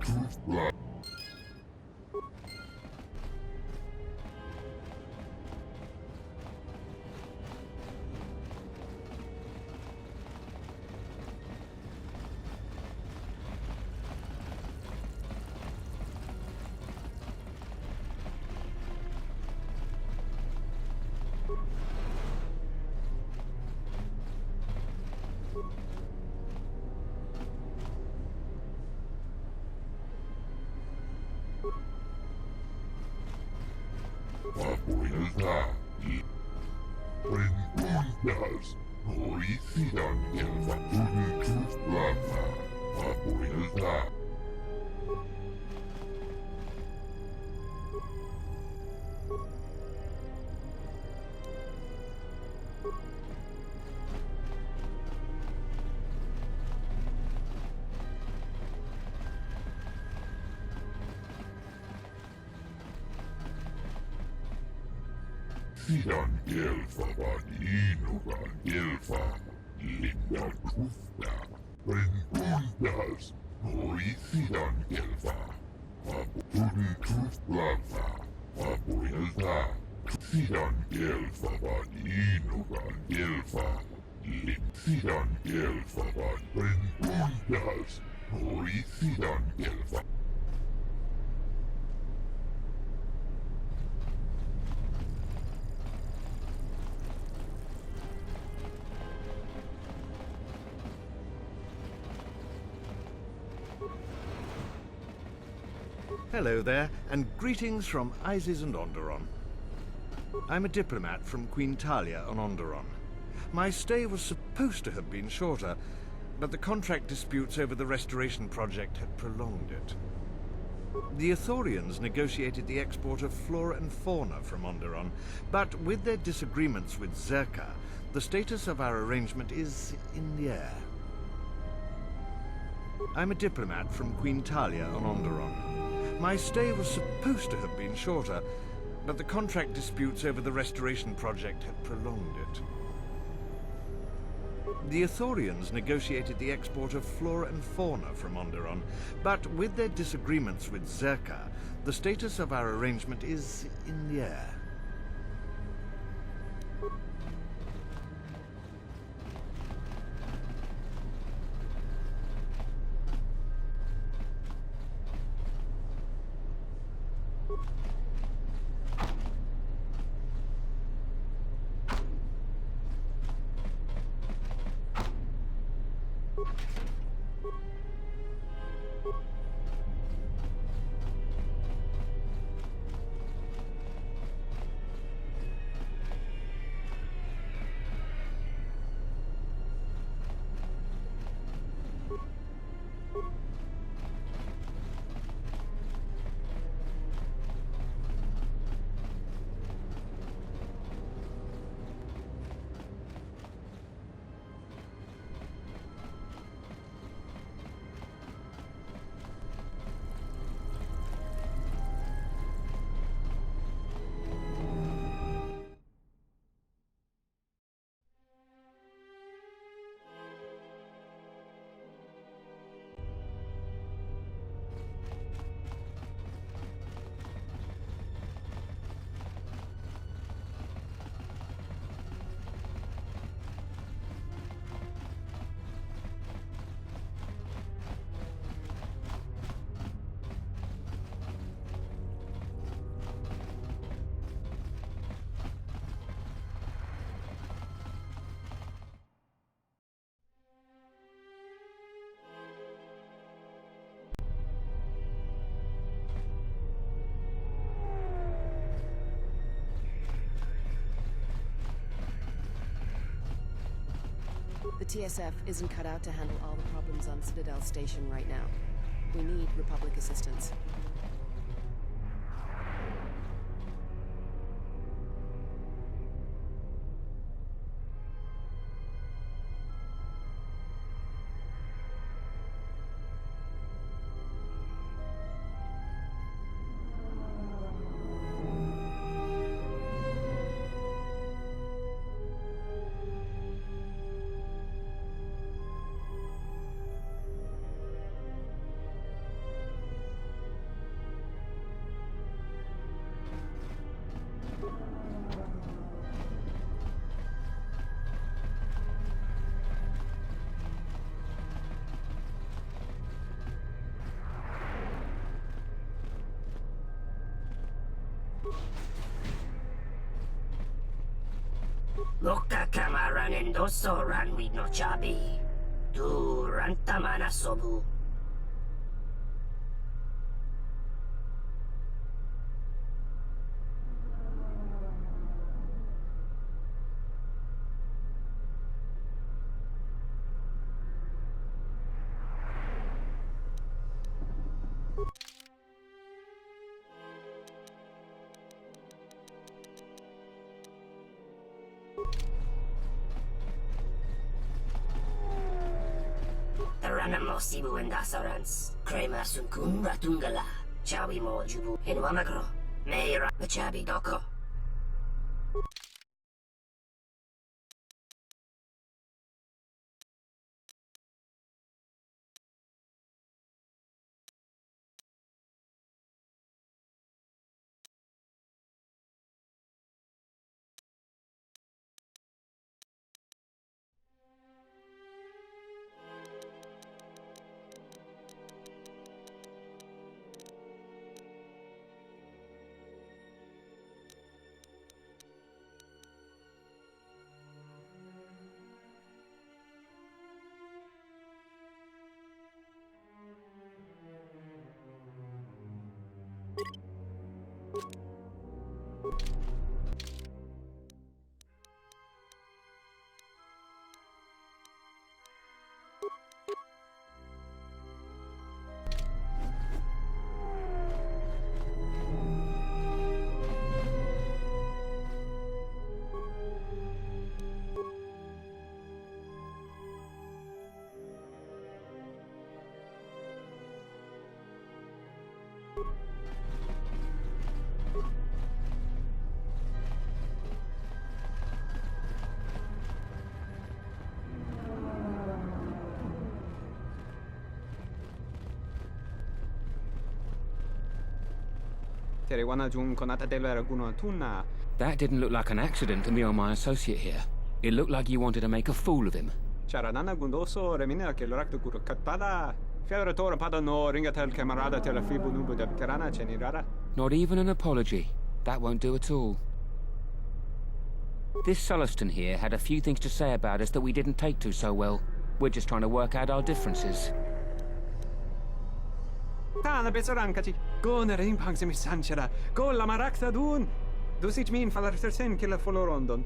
Toothbrush. Vapoilta. Prenduitas. Noisidan elfa. Tuntut lama. Vapoilta. Sidan elfa van inugan elfa. Linda tufta. Prenduitas. Noisidan elfa. Tuntut lama. Vapoilta. Sidan elfa van inugan elfa. Sidan elfa van prenduitas. Noisidan elfa. Hello there, and greetings from Isis and Onderon. I'm a diplomat from Queen Talia on Onderon. My stay was supposed to have been shorter, but the contract disputes over the restoration project had prolonged it. The Ithorians negotiated the export of flora and fauna from Onderon, but with their disagreements with Zerka, the status of our arrangement is in the air. I'm a diplomat from Queen Talia on Onderon. My stay was supposed to have been shorter, but the contract disputes over the restoration project had prolonged it. The Ithorians negotiated the export of flora and fauna from Onderon, but with their disagreements with Zerka, the status of our arrangement is in the air. The TSF isn't cut out to handle all the problems on Citadel Station right now. We need Republic assistance. Loka kamaran endoso ranwi no chabi. Tu rantamana sobu. Tarana mo sibu endasorans. Krema sunkun ratungala. Chawi mo jubu inwamagro. Meira chabi doko. That didn't look like an accident to me or my associate here. It looked like you wanted to make a fool of him. Not even an apology. That won't do at all. This Sullustan here had a few things to say about us that we didn't take to so well. We're just trying to work out our differences. Tana besarankachi. Go na rin pang simisanchara. Go la marakta dun. Dusich min falartersen killa folorondon.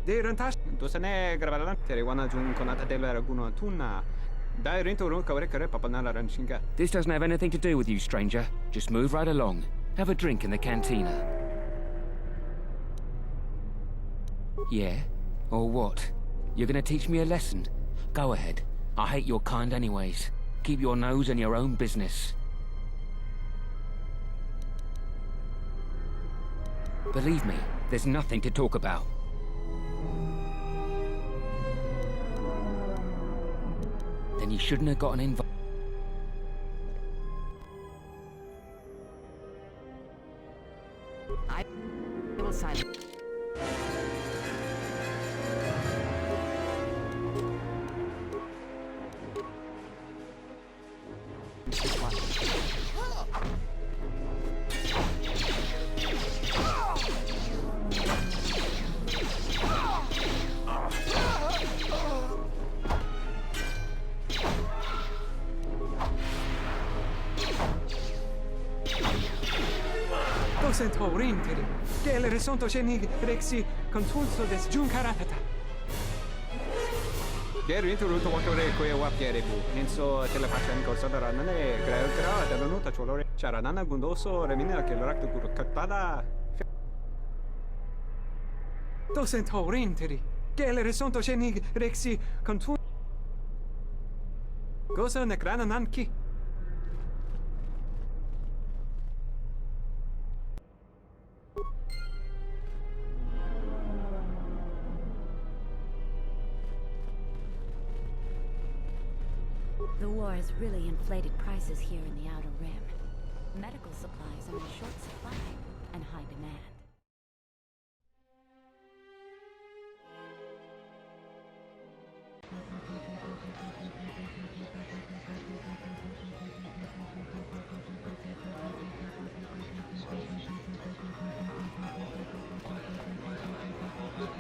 De rantash. Dusane gravalan. Teriwana jun konata della raguno tuna. Dai rinto ron kawre kare papanala ranshinga. This doesn't have anything to do with you, stranger. Just move right along. Have a drink in the cantina. Yeah? Or what? You're gonna teach me a lesson? Go ahead. I hate your kind anyways. Keep your nose in your own business. Believe me, there's nothing to talk about. Then you shouldn't have gotten involved. I will silence. Docent Horinteri. Gele resonto chenig rexi contulso des juncaratata. Gerinto ruto wakore koe wapgerebu. Nenso telepathan kosadara nane gra da nota cholore. Charanana gundoso remina che lorakto kuru katada. Docent Horinteri. Gele resonto chenig rexi contul. Gosa nekrana nanki. The war has really inflated prices here in the Outer Rim. Medical supplies are in short supply and high demand.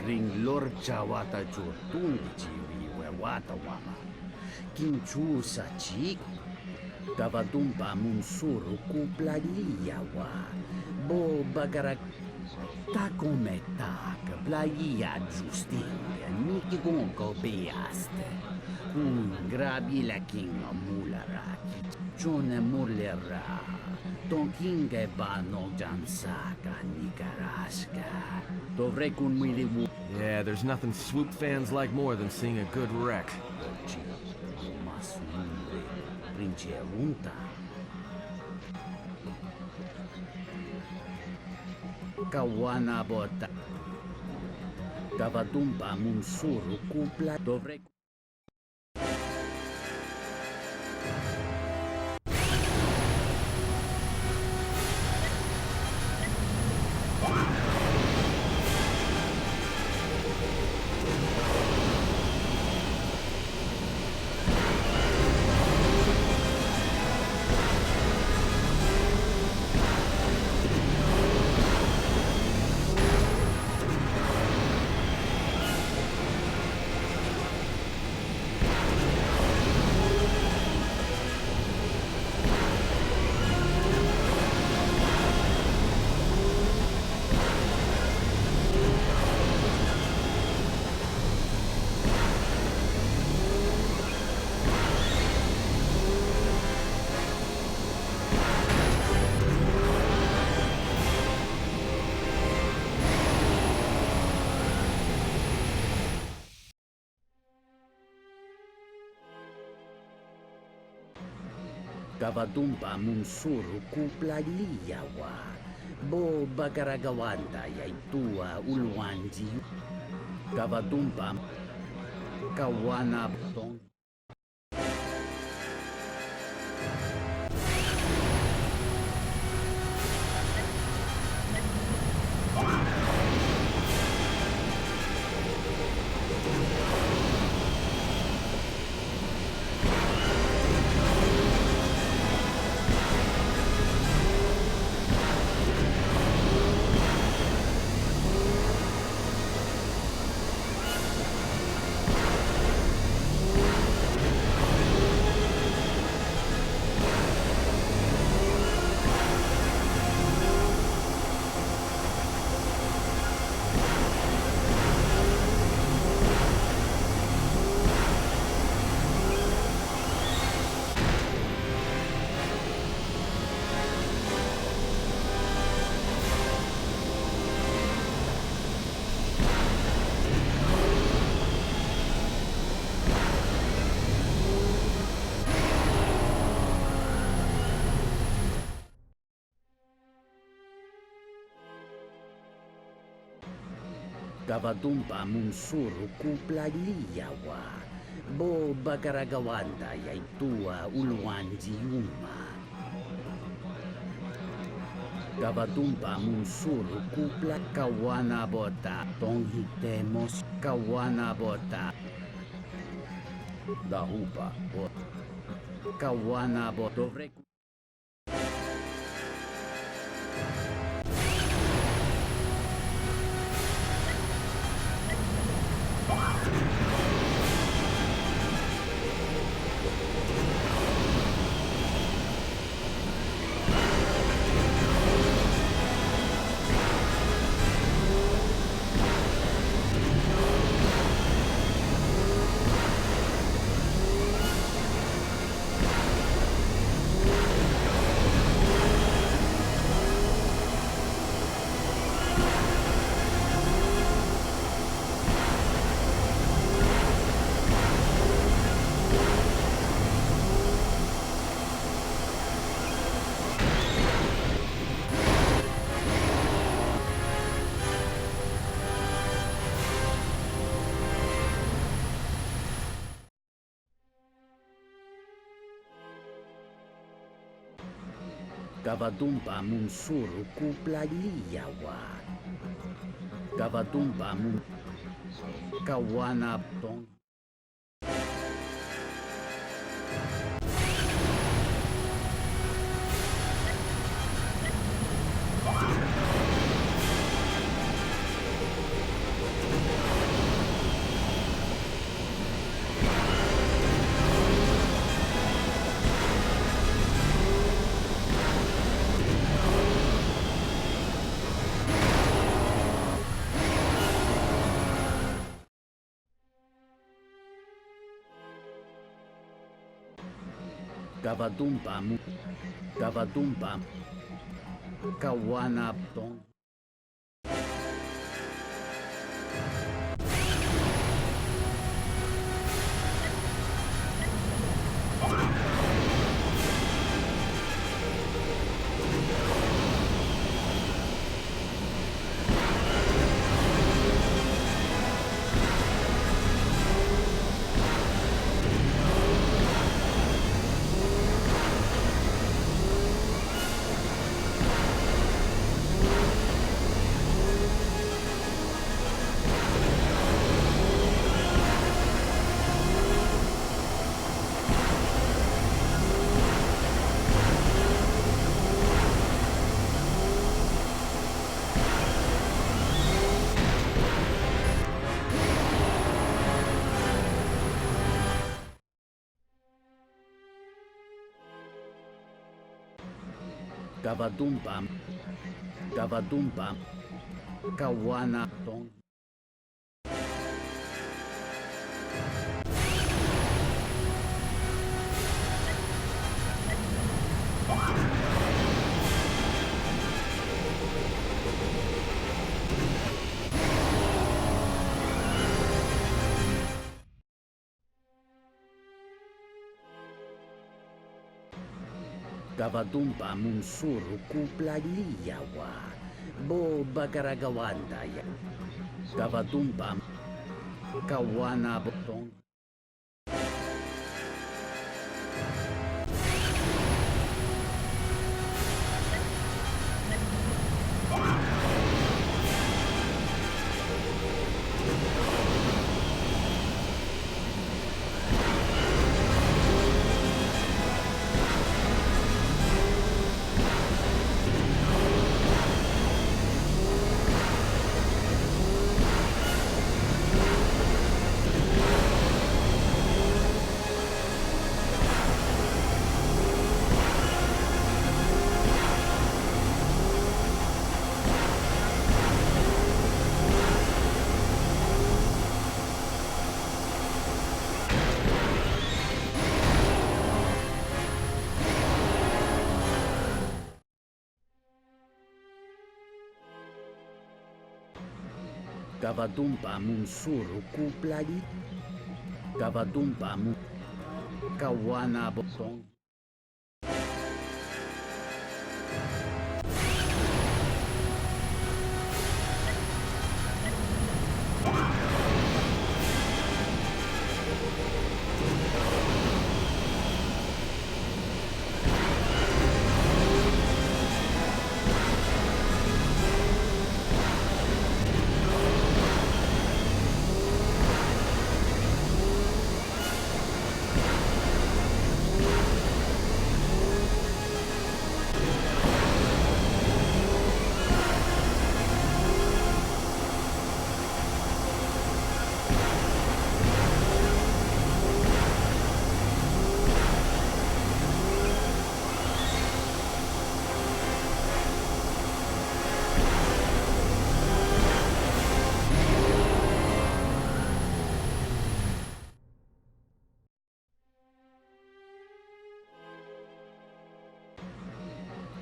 Ring lorcha wata jurtung chiwi wata wama. Kinchusa chico. Gavadumpa munsuru kuplagia wa. Bo bagarak. Ta come tac, plagia giustinga, niki gonko beaste. Grabi la kinga mularaki. June Mulera. Tonkinge ba no jansaka nikaraska. Dovrekun miliwu. Yeah, there's nothing swoop fans like more than seeing a good wreck. Masunde. Princeunta. Kawana bota. Gavadumba munsuru kupla dovrek. Gavadumba munsuru kupla liyawa. Bo bagaragawanda yaitua ulwanji. Gavadumba kawana tong. Gavadumba munsuru kupla liyawa. Bo bagaragawanda yaitua ulwanji uma. Gavadumba munsuru kupla kawana bota. Tonghitemos kawana bota. Dahupa bota. Kawana bota. Gavadumba munsuru kupla liyawa. Gavadumba mun kawana tong. Gavadumpa mu. Gavadumpa. Kawanaptong. Gavadumpa. Gavadumpa. Kawanaptong. Gavadumpa munsuru kuplaliyawa. Bo bagaragawanda ya. Gavadumpa. Kawanaptong. Gavadumpa munsuru kuplali. Gavadumpa mu. Kawanaptong.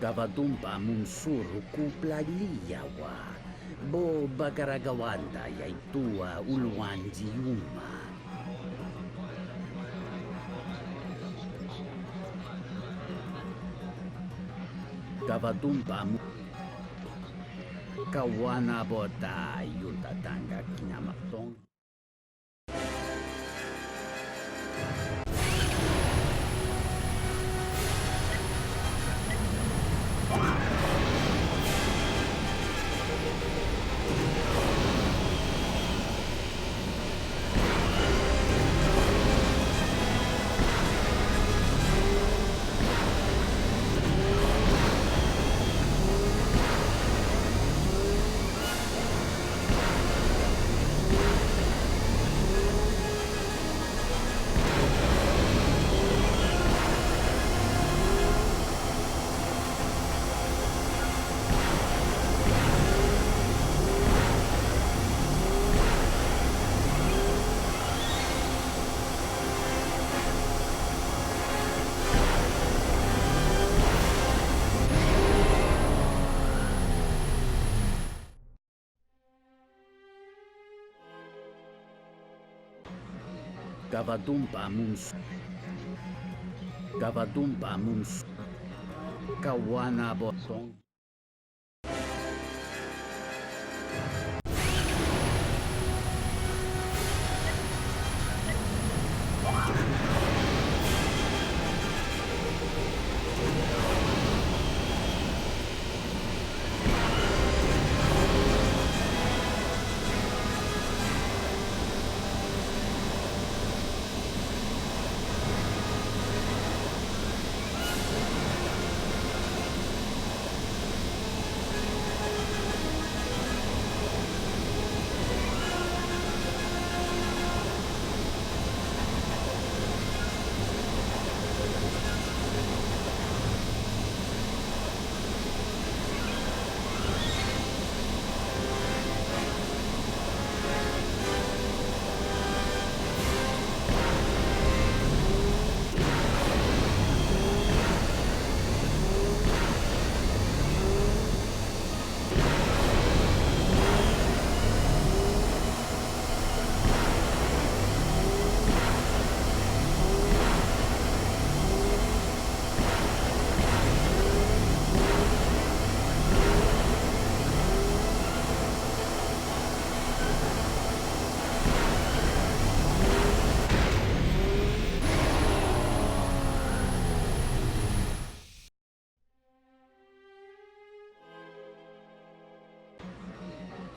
Gavadumpa munsuru kuplaliyawa. Bo bagaragawanda ya itua uluanji yuma. Gavadumpa mu. Kawanabota yuntatanga kinamaktong. Gavadumpa Muns. Gavadumpa Muns. Kawana Botong.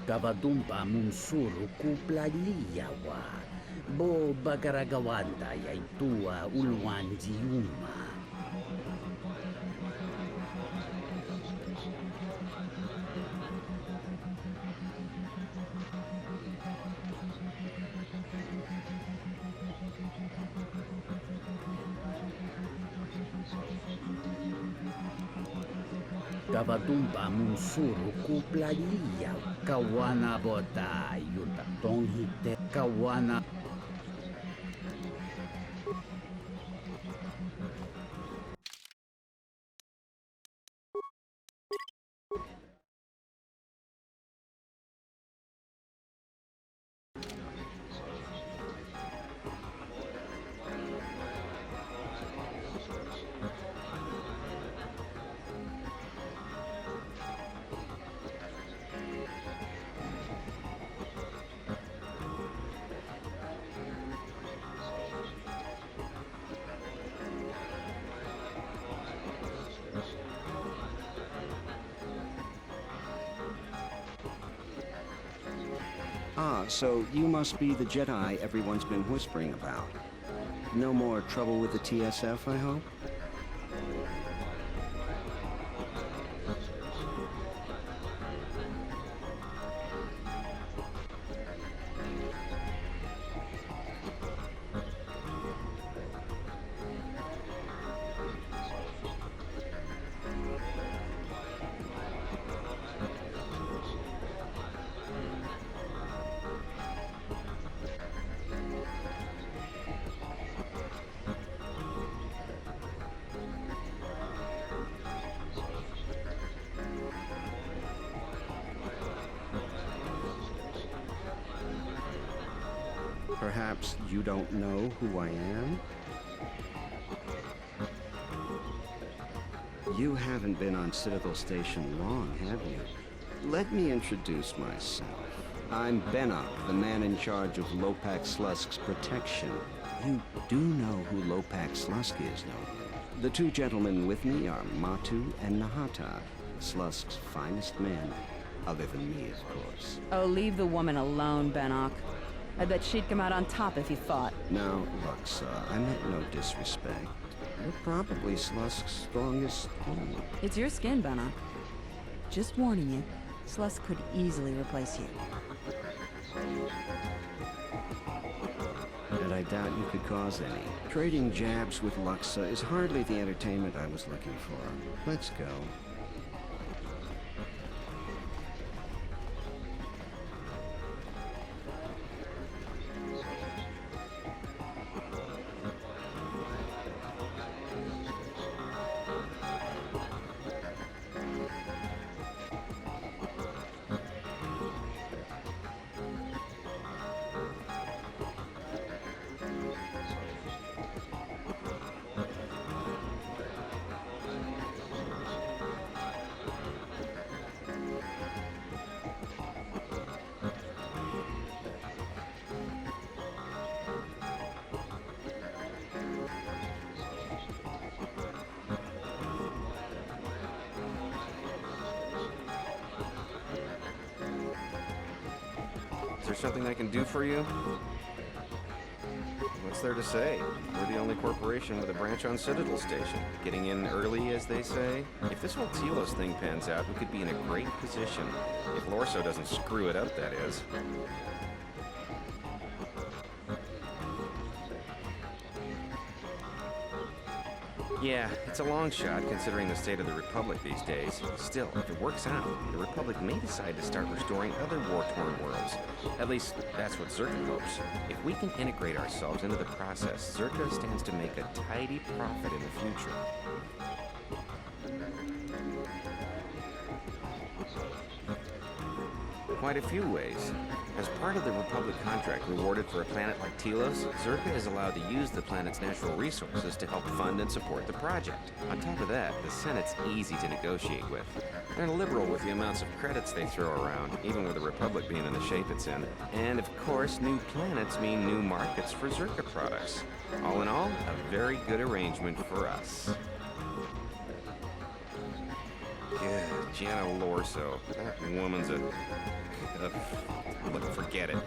Gavadumpa Munsuru Kuplaliyawa. Bo Bagaragawanda Yaitua Ulwanjiuma. Gavadumpa Munsuru Kuplaliya. Kawana Bota Yuta Tonghite Kawana. Ah, so you must be the Jedi everyone's been whispering about. No more trouble with the TSF, I hope? Perhaps you don't know who I am? You haven't been on Citadel Station long, have you? Let me introduce myself. I'm Bennock, the man in charge of Lopak Slusk's protection. You do know who Lopak Slusk is, don't you? The two gentlemen with me are Matu and Nahata, Slusk's finest men. Other than me, of course. Oh, leave the woman alone, Bennock. I bet she'd come out on top if you fought. Now, Luxa, I meant no disrespect. You're probably Slusk's strongest opponent. It's your skin, Bennock. Just warning you, Slusk could easily replace you. But I doubt you could cause any. Trading jabs with Luxa is hardly the entertainment I was looking for. Let's go. there something I can do for you? What's there to say? We're the only corporation with a branch on Citadel Station. Getting in early, as they say. If this whole Telos thing pans out, we could be in a great position. If Lorso doesn't screw it up, that is. Yeah, it's a long shot considering the state of the Republic these days. Still, if it works out, the Republic may decide to start restoring other war-torn worlds. At least, that's what Zerka hopes. If we can integrate ourselves into the process, Zerka stands to make a tidy profit in the future. Quite a few ways. As part of the Republic contract rewarded for a planet like Telos, Zerka is allowed to use the planet's natural resources to help fund and support the project. On top of that, the Senate's easy to negotiate with. They're liberal with the amounts of credits they throw around, even with the Republic being in the shape it's in. And of course, new planets mean new markets for Zerka products. All in all, a very good arrangement for us. Yeah, Gianna Lorso. That woman's a... Look, forget it.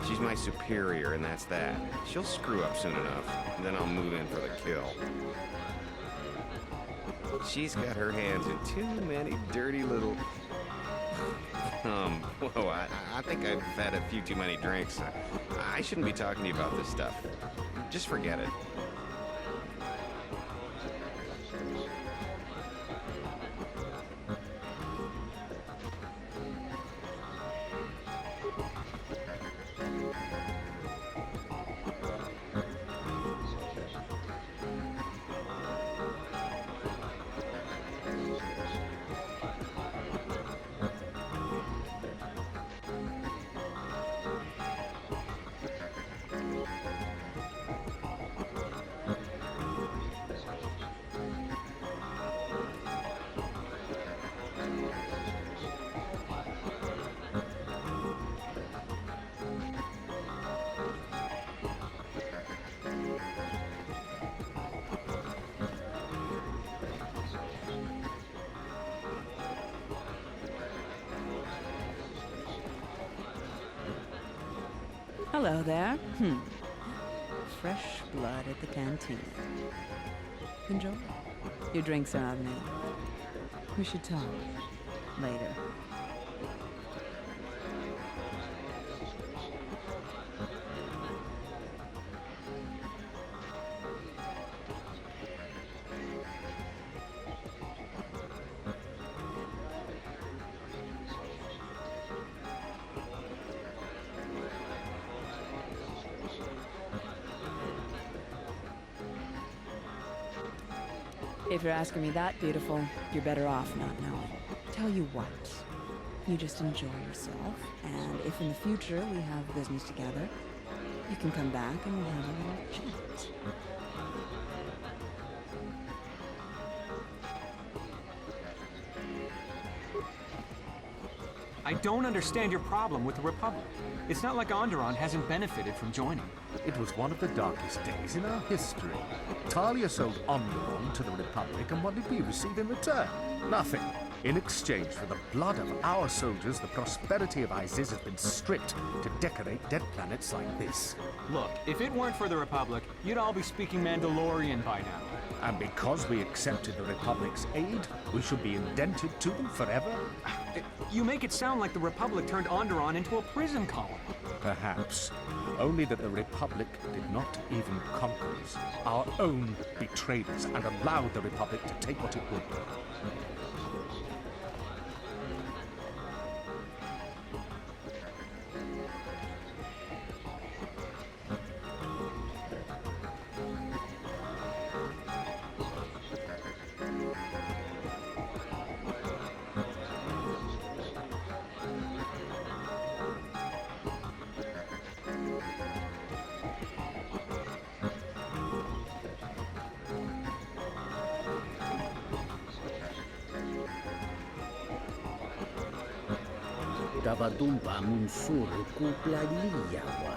She's my superior, and that's that. She'll screw up soon enough, and then I'll move in for the kill. She's got her hands in too many dirty little... whoa, I think I've had a few too many drinks. I shouldn't be talking to you about this stuff. Just forget it. Hello there. Fresh blood at the canteen. Enjoy. Your drinks are on me. We should talk later. If you're asking me that, beautiful, you're better off not knowing. Tell you what, you just enjoy yourself, and if in the future we have business together, you can come back and we'll have a little chat. I don't understand your problem with the Republic. It's not like Onderon hasn't benefited from joining. It was one of the darkest days in our history. Talia sold Onderon to the Republic, and what did we receive in return? Nothing. In exchange for the blood of our soldiers, the prosperity of Isis has been stripped to decorate dead planets like this. Look, if it weren't for the Republic, you'd all be speaking Mandalorian by now. And because we accepted the Republic's aid, we should be indented to them forever? You make it sound like the Republic turned Onderon into a prison colony. Perhaps. Only that the Republic did not even conquer us. Our own betrayed us and allowed the Republic to take what it would. Kavadumpa munsuru kupla liyawa.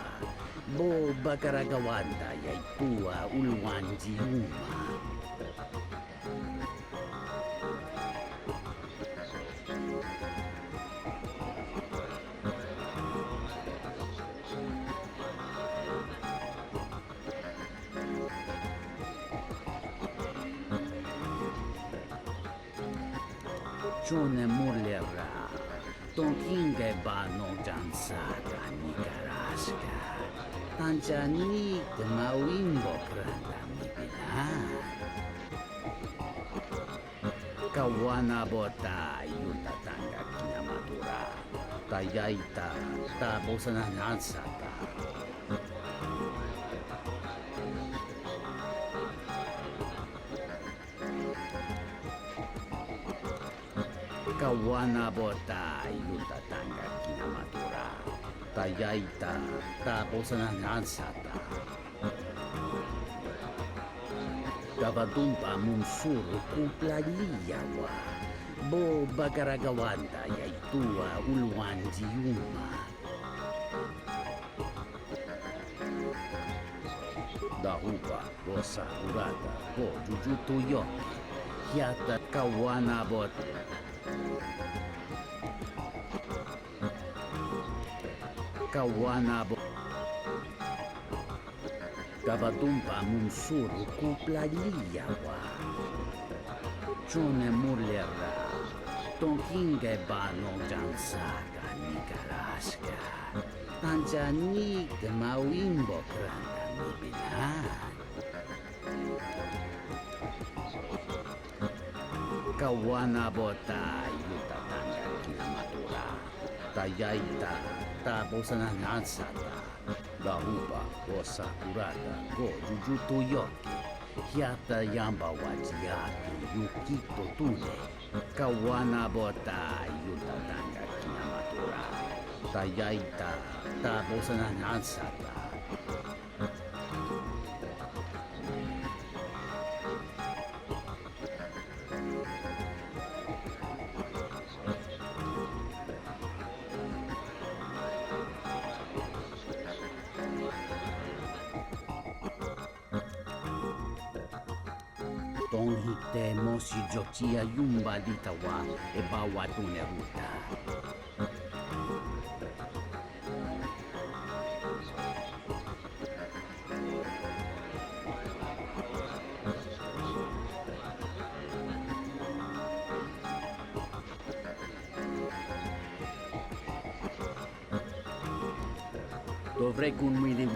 Bo bakaragawanda yaitua ulwanji uma. Chone mulera. Tonkinge ba no jansaka nikaraska. Tanjani mawimbo pranda mibilan. Kawana bota yuta tanga kinamatura. Tayaita tabosana nansata. Kawana bota yuta tanga kinamatura. Tayaita tabosana nansata. Kavadumpa munsuru kuplaliyawa. Bo bagaragawanda yaitua ulwanjiuma. Dahupa bosa urata bo jujutu yoki. Hiata kawana bot. Kawana bot. Kavadumpa munsuru kuplaliyawa. Chone mulera. Tonkinge bano jansaka nikaraska. Tanjani mawimbo kranda mibilan. Kawana bota yuta tanga kinamatura. Tayaita tabosana nansata. Dahupa bosa urata go jujutu yoki. Hiata yamba wajiaki yukito tune. Kawana bota yuta tanga kinamatura. Tayaita tabosana nansata. Tonghite mosi jochia yumba litawa e bawa tuneruta. Dovrei con mwili.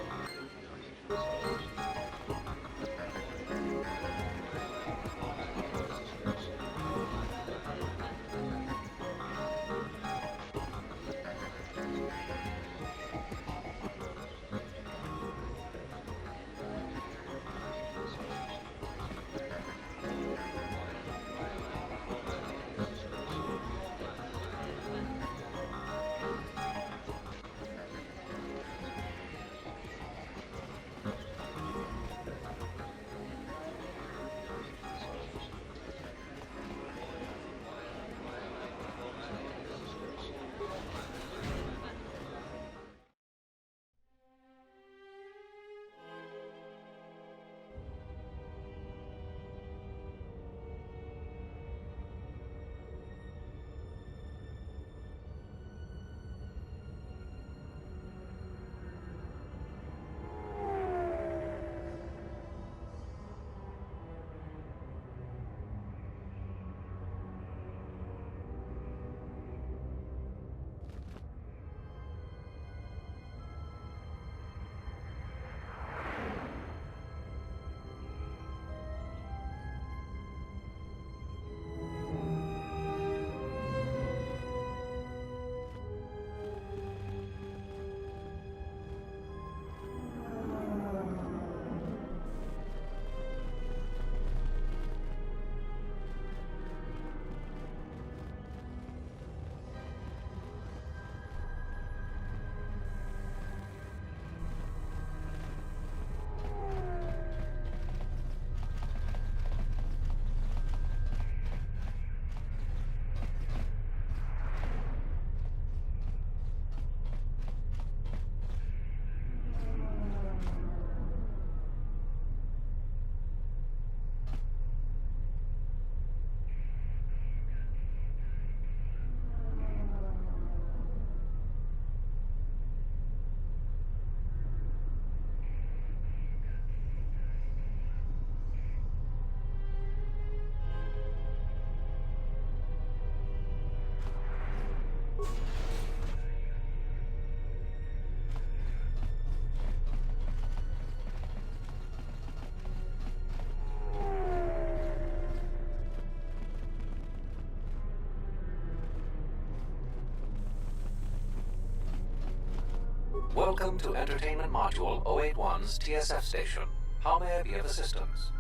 Welcome to Entertainment Module 081's TSF station. How may I be of assistance?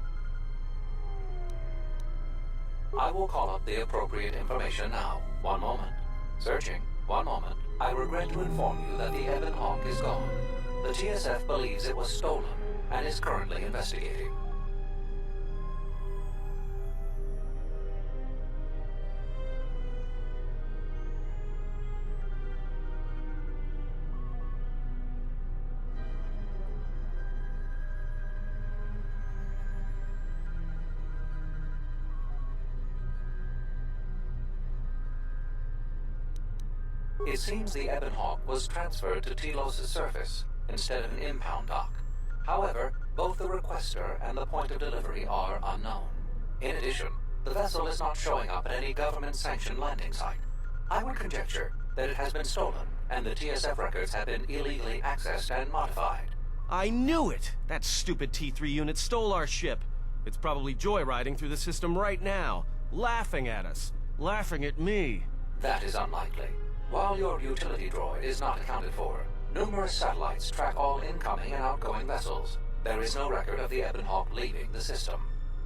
I will call up the appropriate information now. One moment. Searching. One moment. I regret to inform you that the Ebon Hawk is gone. The TSF believes it was stolen and is currently investigating. It seems the Ebon Hawk was transferred to Telos' surface instead of an impound dock. However, both the requester and the point of delivery are unknown. In addition, the vessel is not showing up at any government-sanctioned landing site. I would conjecture that it has been stolen, and the TSF records have been illegally accessed and modified. I knew it! That stupid T3 unit stole our ship. It's probably joyriding through the system right now, laughing at us, laughing at me. That is unlikely. While your utility droid is not accounted for, numerous satellites track all incoming and outgoing vessels. There is no record of the Ebon Hawk leaving the system.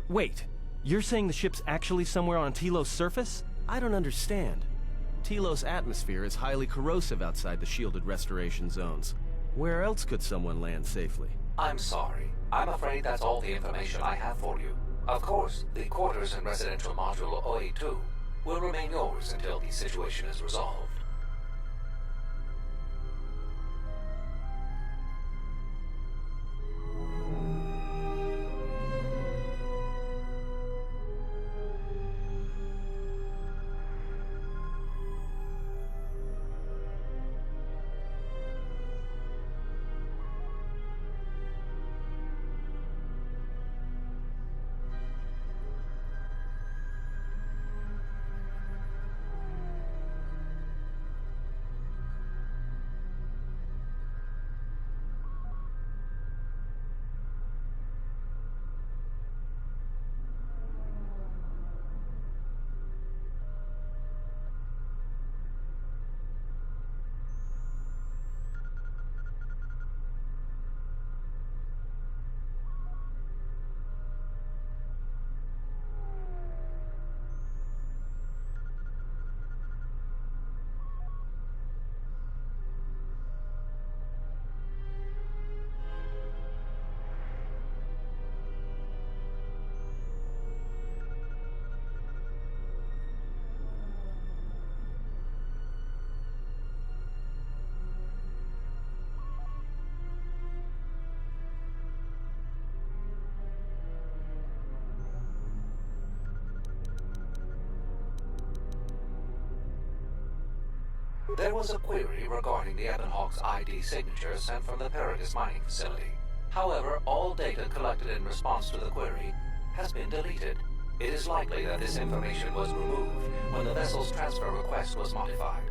Wait, you're saying the ship's actually somewhere on Telos' surface? I don't understand. Telos' atmosphere is highly corrosive outside the shielded restoration zones. Where else could someone land safely? I'm sorry. I'm afraid that's all the information I have for you. Of course, the quarters in Residential Module 082 will remain yours until the situation is resolved. There was a query regarding the Ebon Hawk's ID signature sent from the Paradis mining facility. However, all data collected in response to the query has been deleted. It is likely that this information was removed when the vessel's transfer request was modified.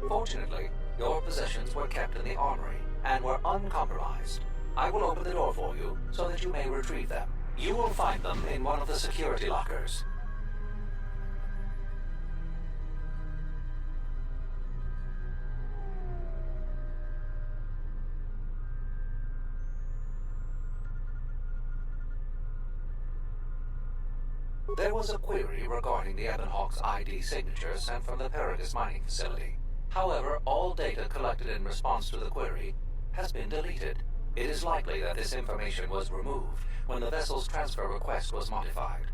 Fortunately, your possessions were kept in the armory and were uncompromised. I will open the door for you so that you may retrieve them. You will find them in one of the security lockers. There was a query regarding the Ebon Hawk's ID signature sent from the Paradis mining facility. However, all data collected in response to the query has been deleted. It is likely that this information was removed when the vessel's transfer request was modified.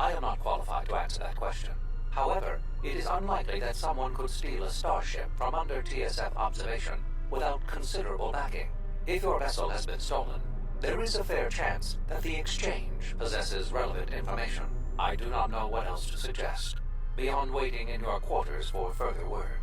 I am not qualified to answer that question. However, it is unlikely that someone could steal a starship from under TSF observation without considerable backing. If your vessel has been stolen, there is a fair chance that the exchange possesses relevant information. I do not know what else to suggest, beyond waiting in your quarters for further word.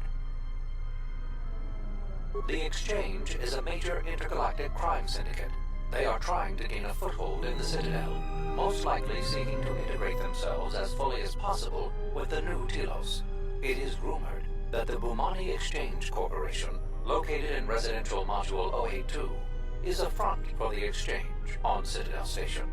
The exchange is a major intergalactic crime syndicate. They are trying to gain a foothold in the Citadel, most likely seeking to integrate themselves as fully as possible with the new Telos. It is rumored that the Bumani Exchange Corporation, located in Residential Module 082, is a front for the exchange on Citadel Station.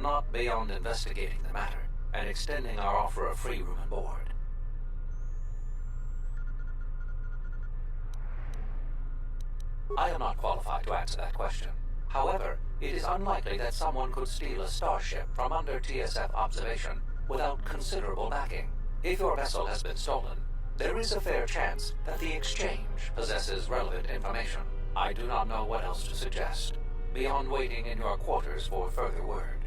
Not beyond investigating the matter and extending our offer of free room and board. I am not qualified to answer that question. However, it is unlikely that someone could steal a starship from under TSF observation without considerable backing. If your vessel has been stolen, there is a fair chance that the exchange possesses relevant information. I do not know what else to suggest, beyond waiting in your quarters for further word.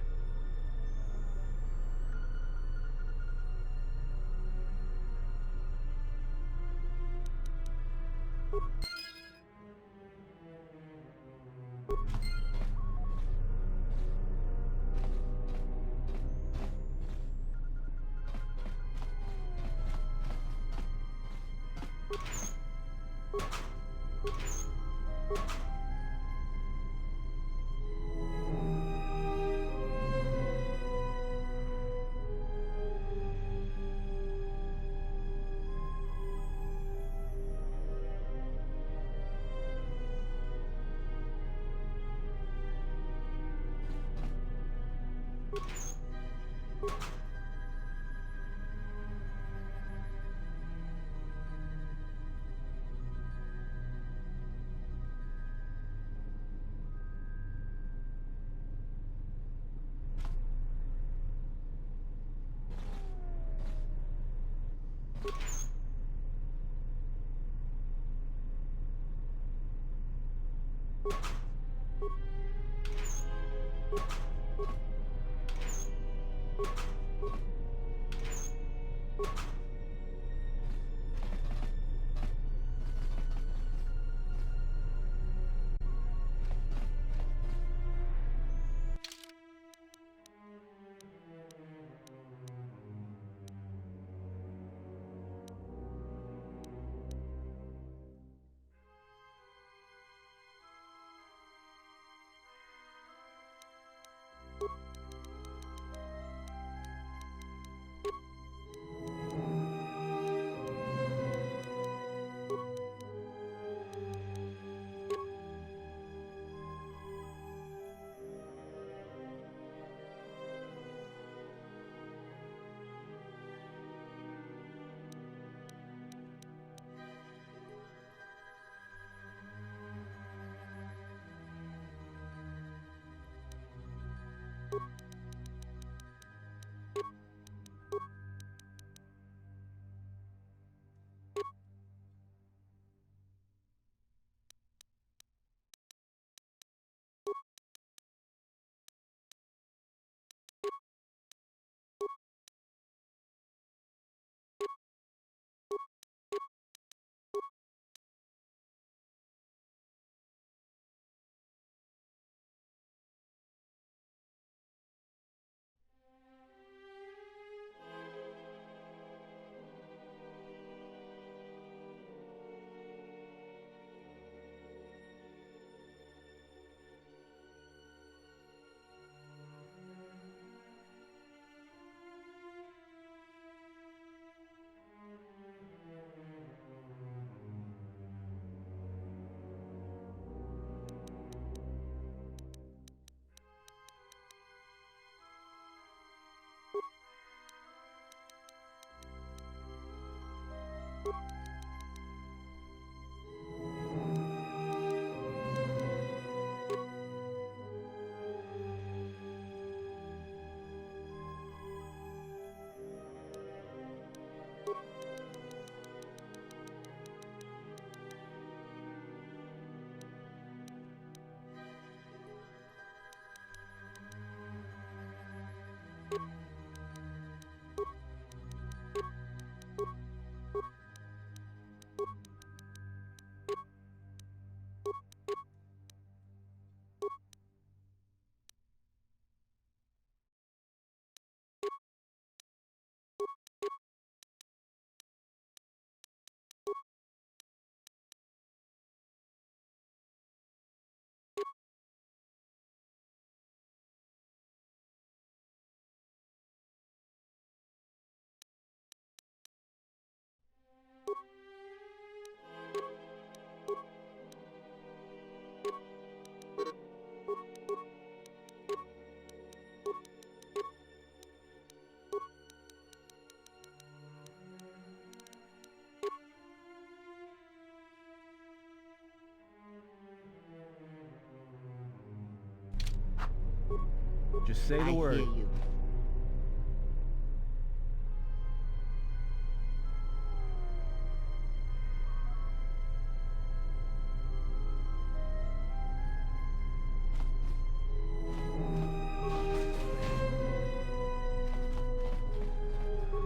Just say the word. I hear you.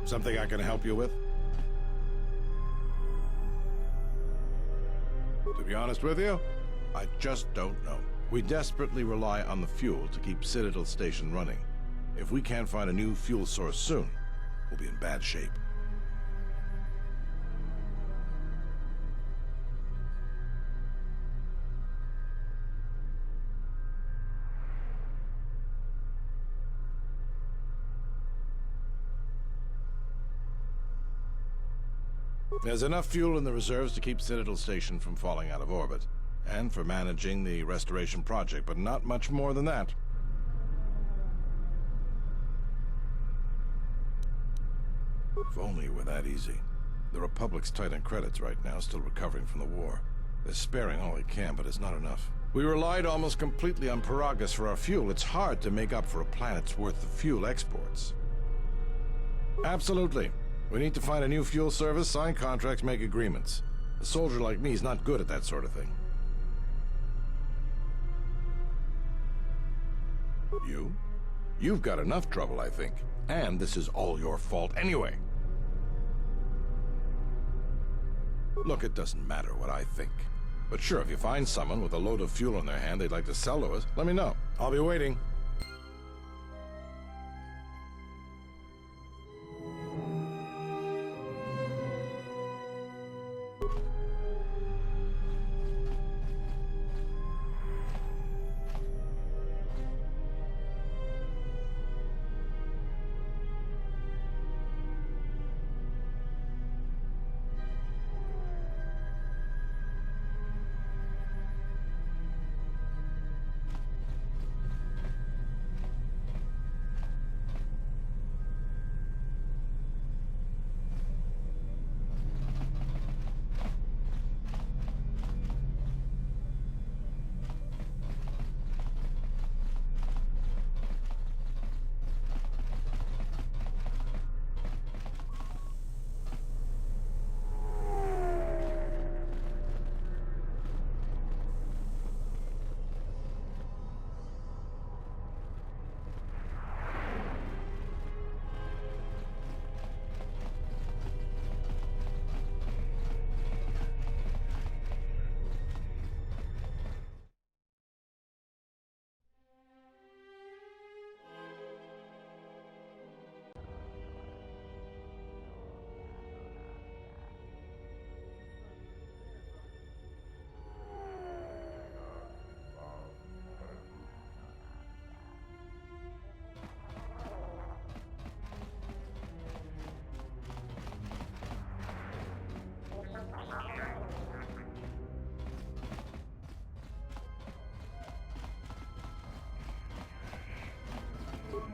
Something I can help you with? To be honest with you, I just don't know. We desperately rely on the fuel to keep Citadel Station running. If we can't find a new fuel source soon, we'll be in bad shape. There's enough fuel in the reserves to keep Citadel Station from falling out of orbit, and for managing the restoration project, but not much more than that. If only it were that easy. The Republic's tight on credits right now, still recovering from the war. They're sparing all they can, but it's not enough. We relied almost completely on Peragus for our fuel. It's hard to make up for a planet's worth of fuel exports. Absolutely. We need to find a new fuel service, sign contracts, make agreements. A soldier like me is not good at that sort of thing. You? You've got enough trouble, I think. And this is all your fault anyway. Look, it doesn't matter what I think. But sure, if you find someone with a load of fuel in their hand they'd like to sell to us, let me know. I'll be waiting.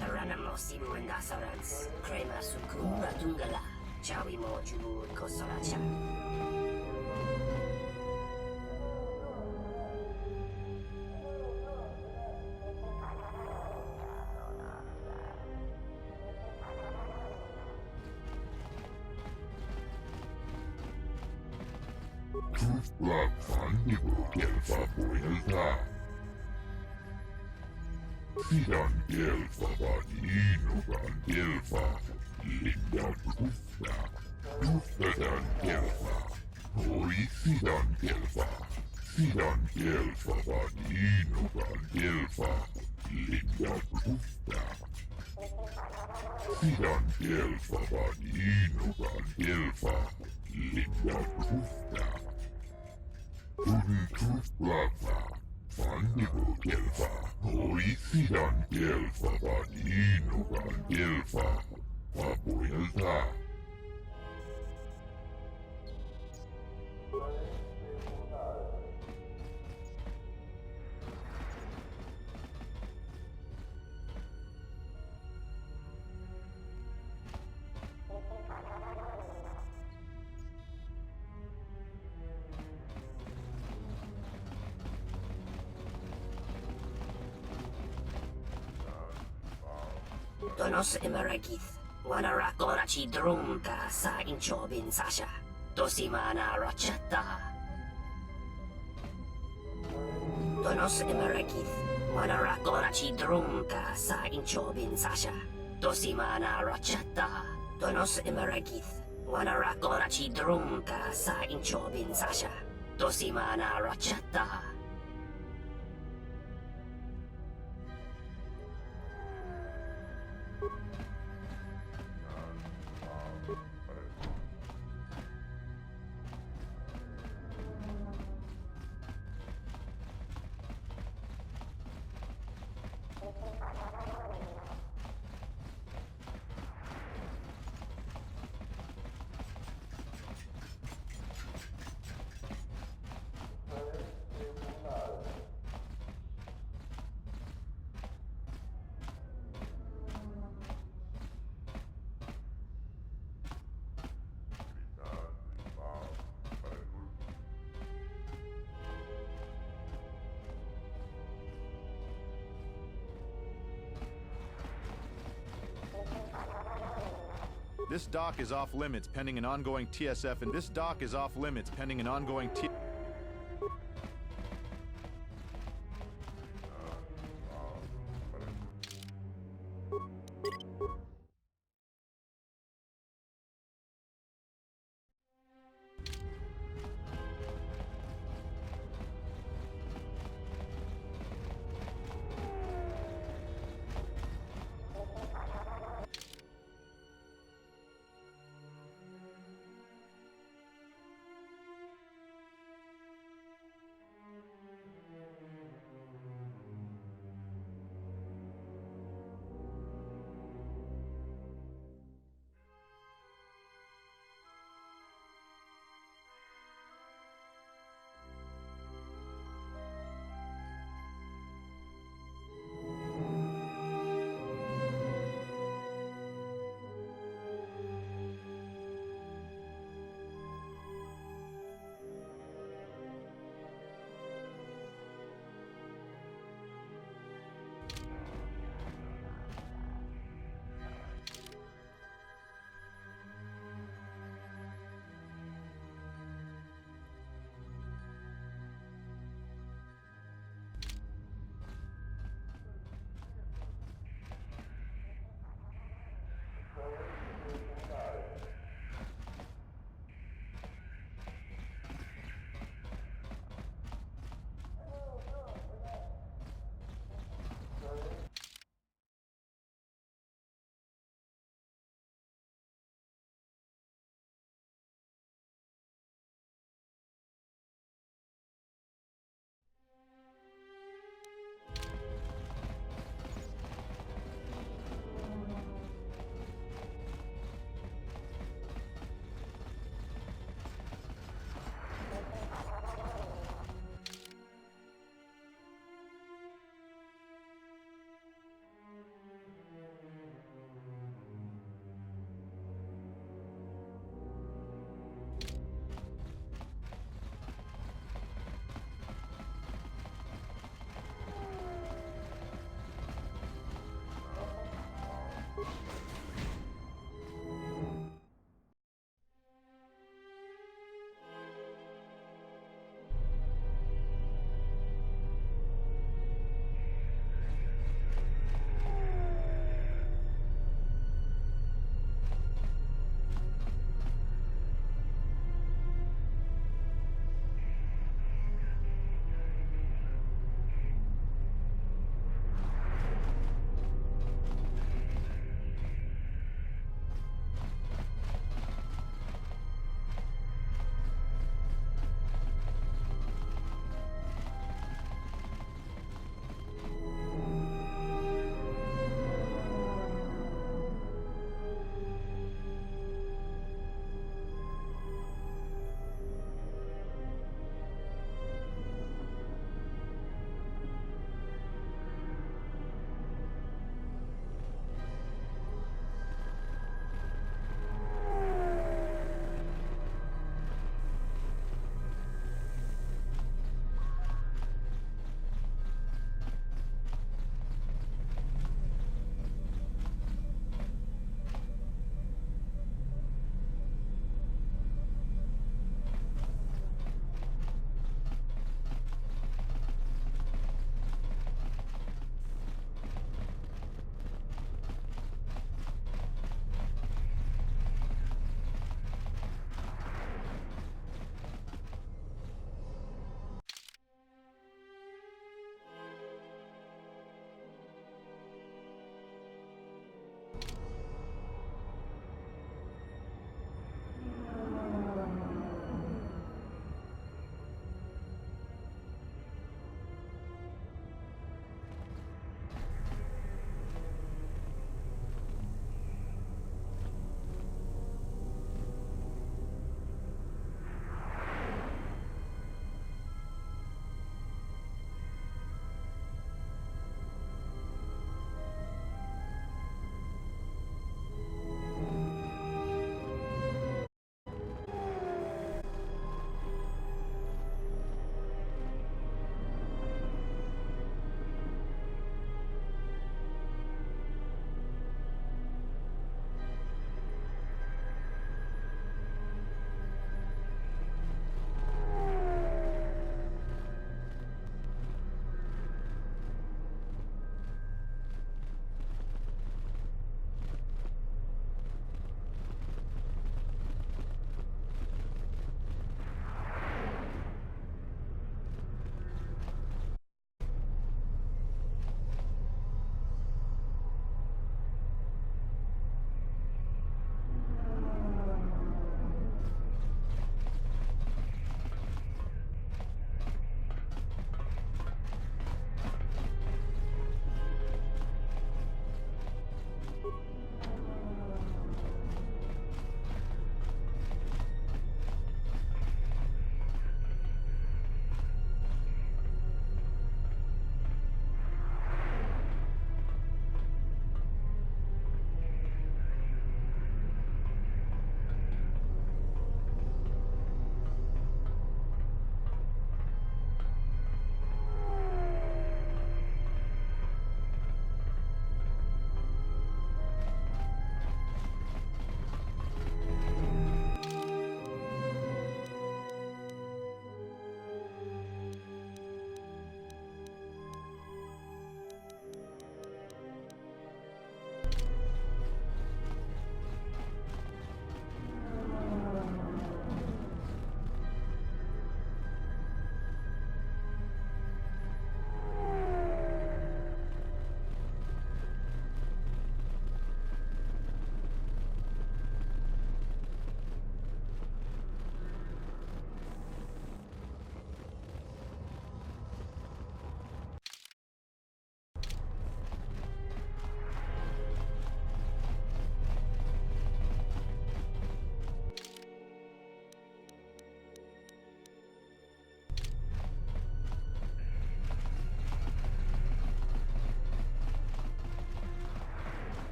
Taranamo Sibu and Dasarans, Kramer Sukun Ratungala, Chawi Mo Jubu Kosoracha. Tufla Fandigo Gelfa Boyelta. Sidan Gelfa Vadinogan Gelfa. Linda Tufla. Tufladan Gelfa. Hoi Sidan Gelfa. Sidan Gelfa Vadinogan Gelfa. Linda Tufla. Sidan Gelfa Vadinogan Gelfa. Linda Tufla. Tufla. Fandigo Gelfa. Hoi Sidan Gelfa Vadinogan Gelfa. Papoyelta. Donos Emeregith, Wanarakorachi Drunka sa Inchobin Sasha, Dosimana Rachata. Donos Emeregith, Wanarakorachi Drunka sa Inchobin Sasha, Dosimana Rachata. Donos Emeregith, Wanarakorachi Drunka sa Inchobin Sasha, Dosimana Rachata. This dock is off limits pending an ongoing TSF, and this dock is off limits pending an ongoing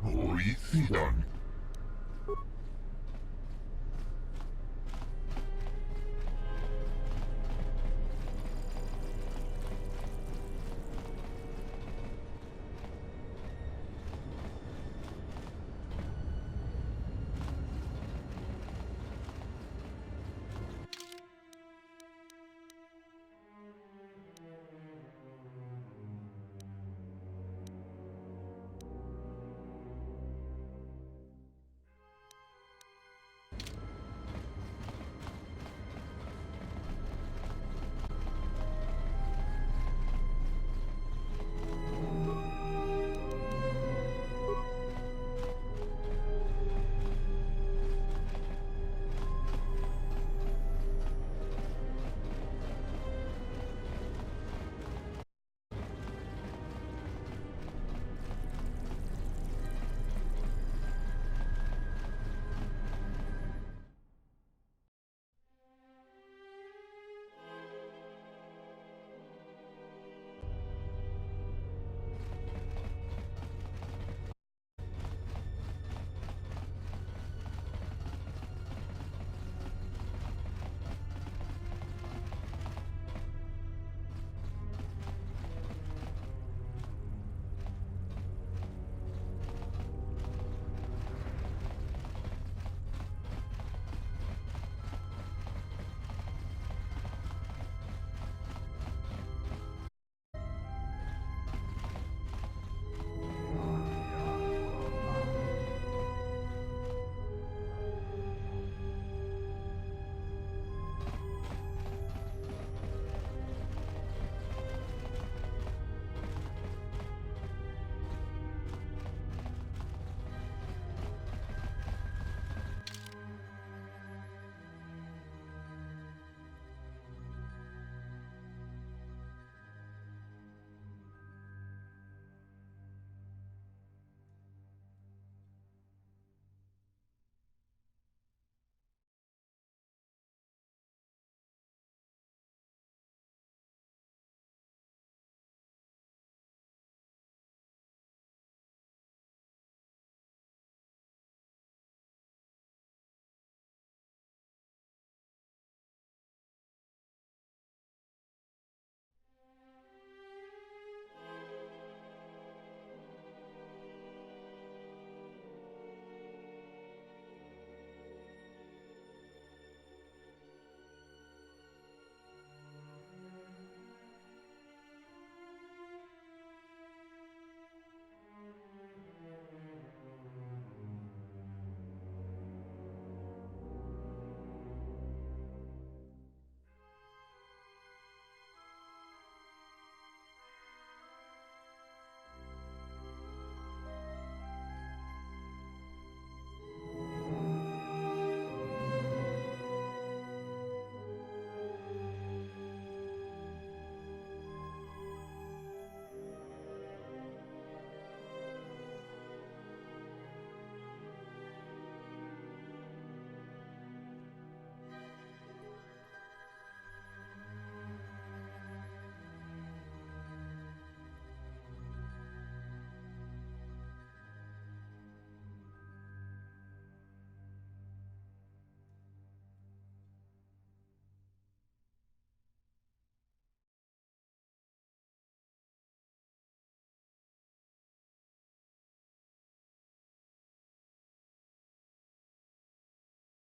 Hoy sidan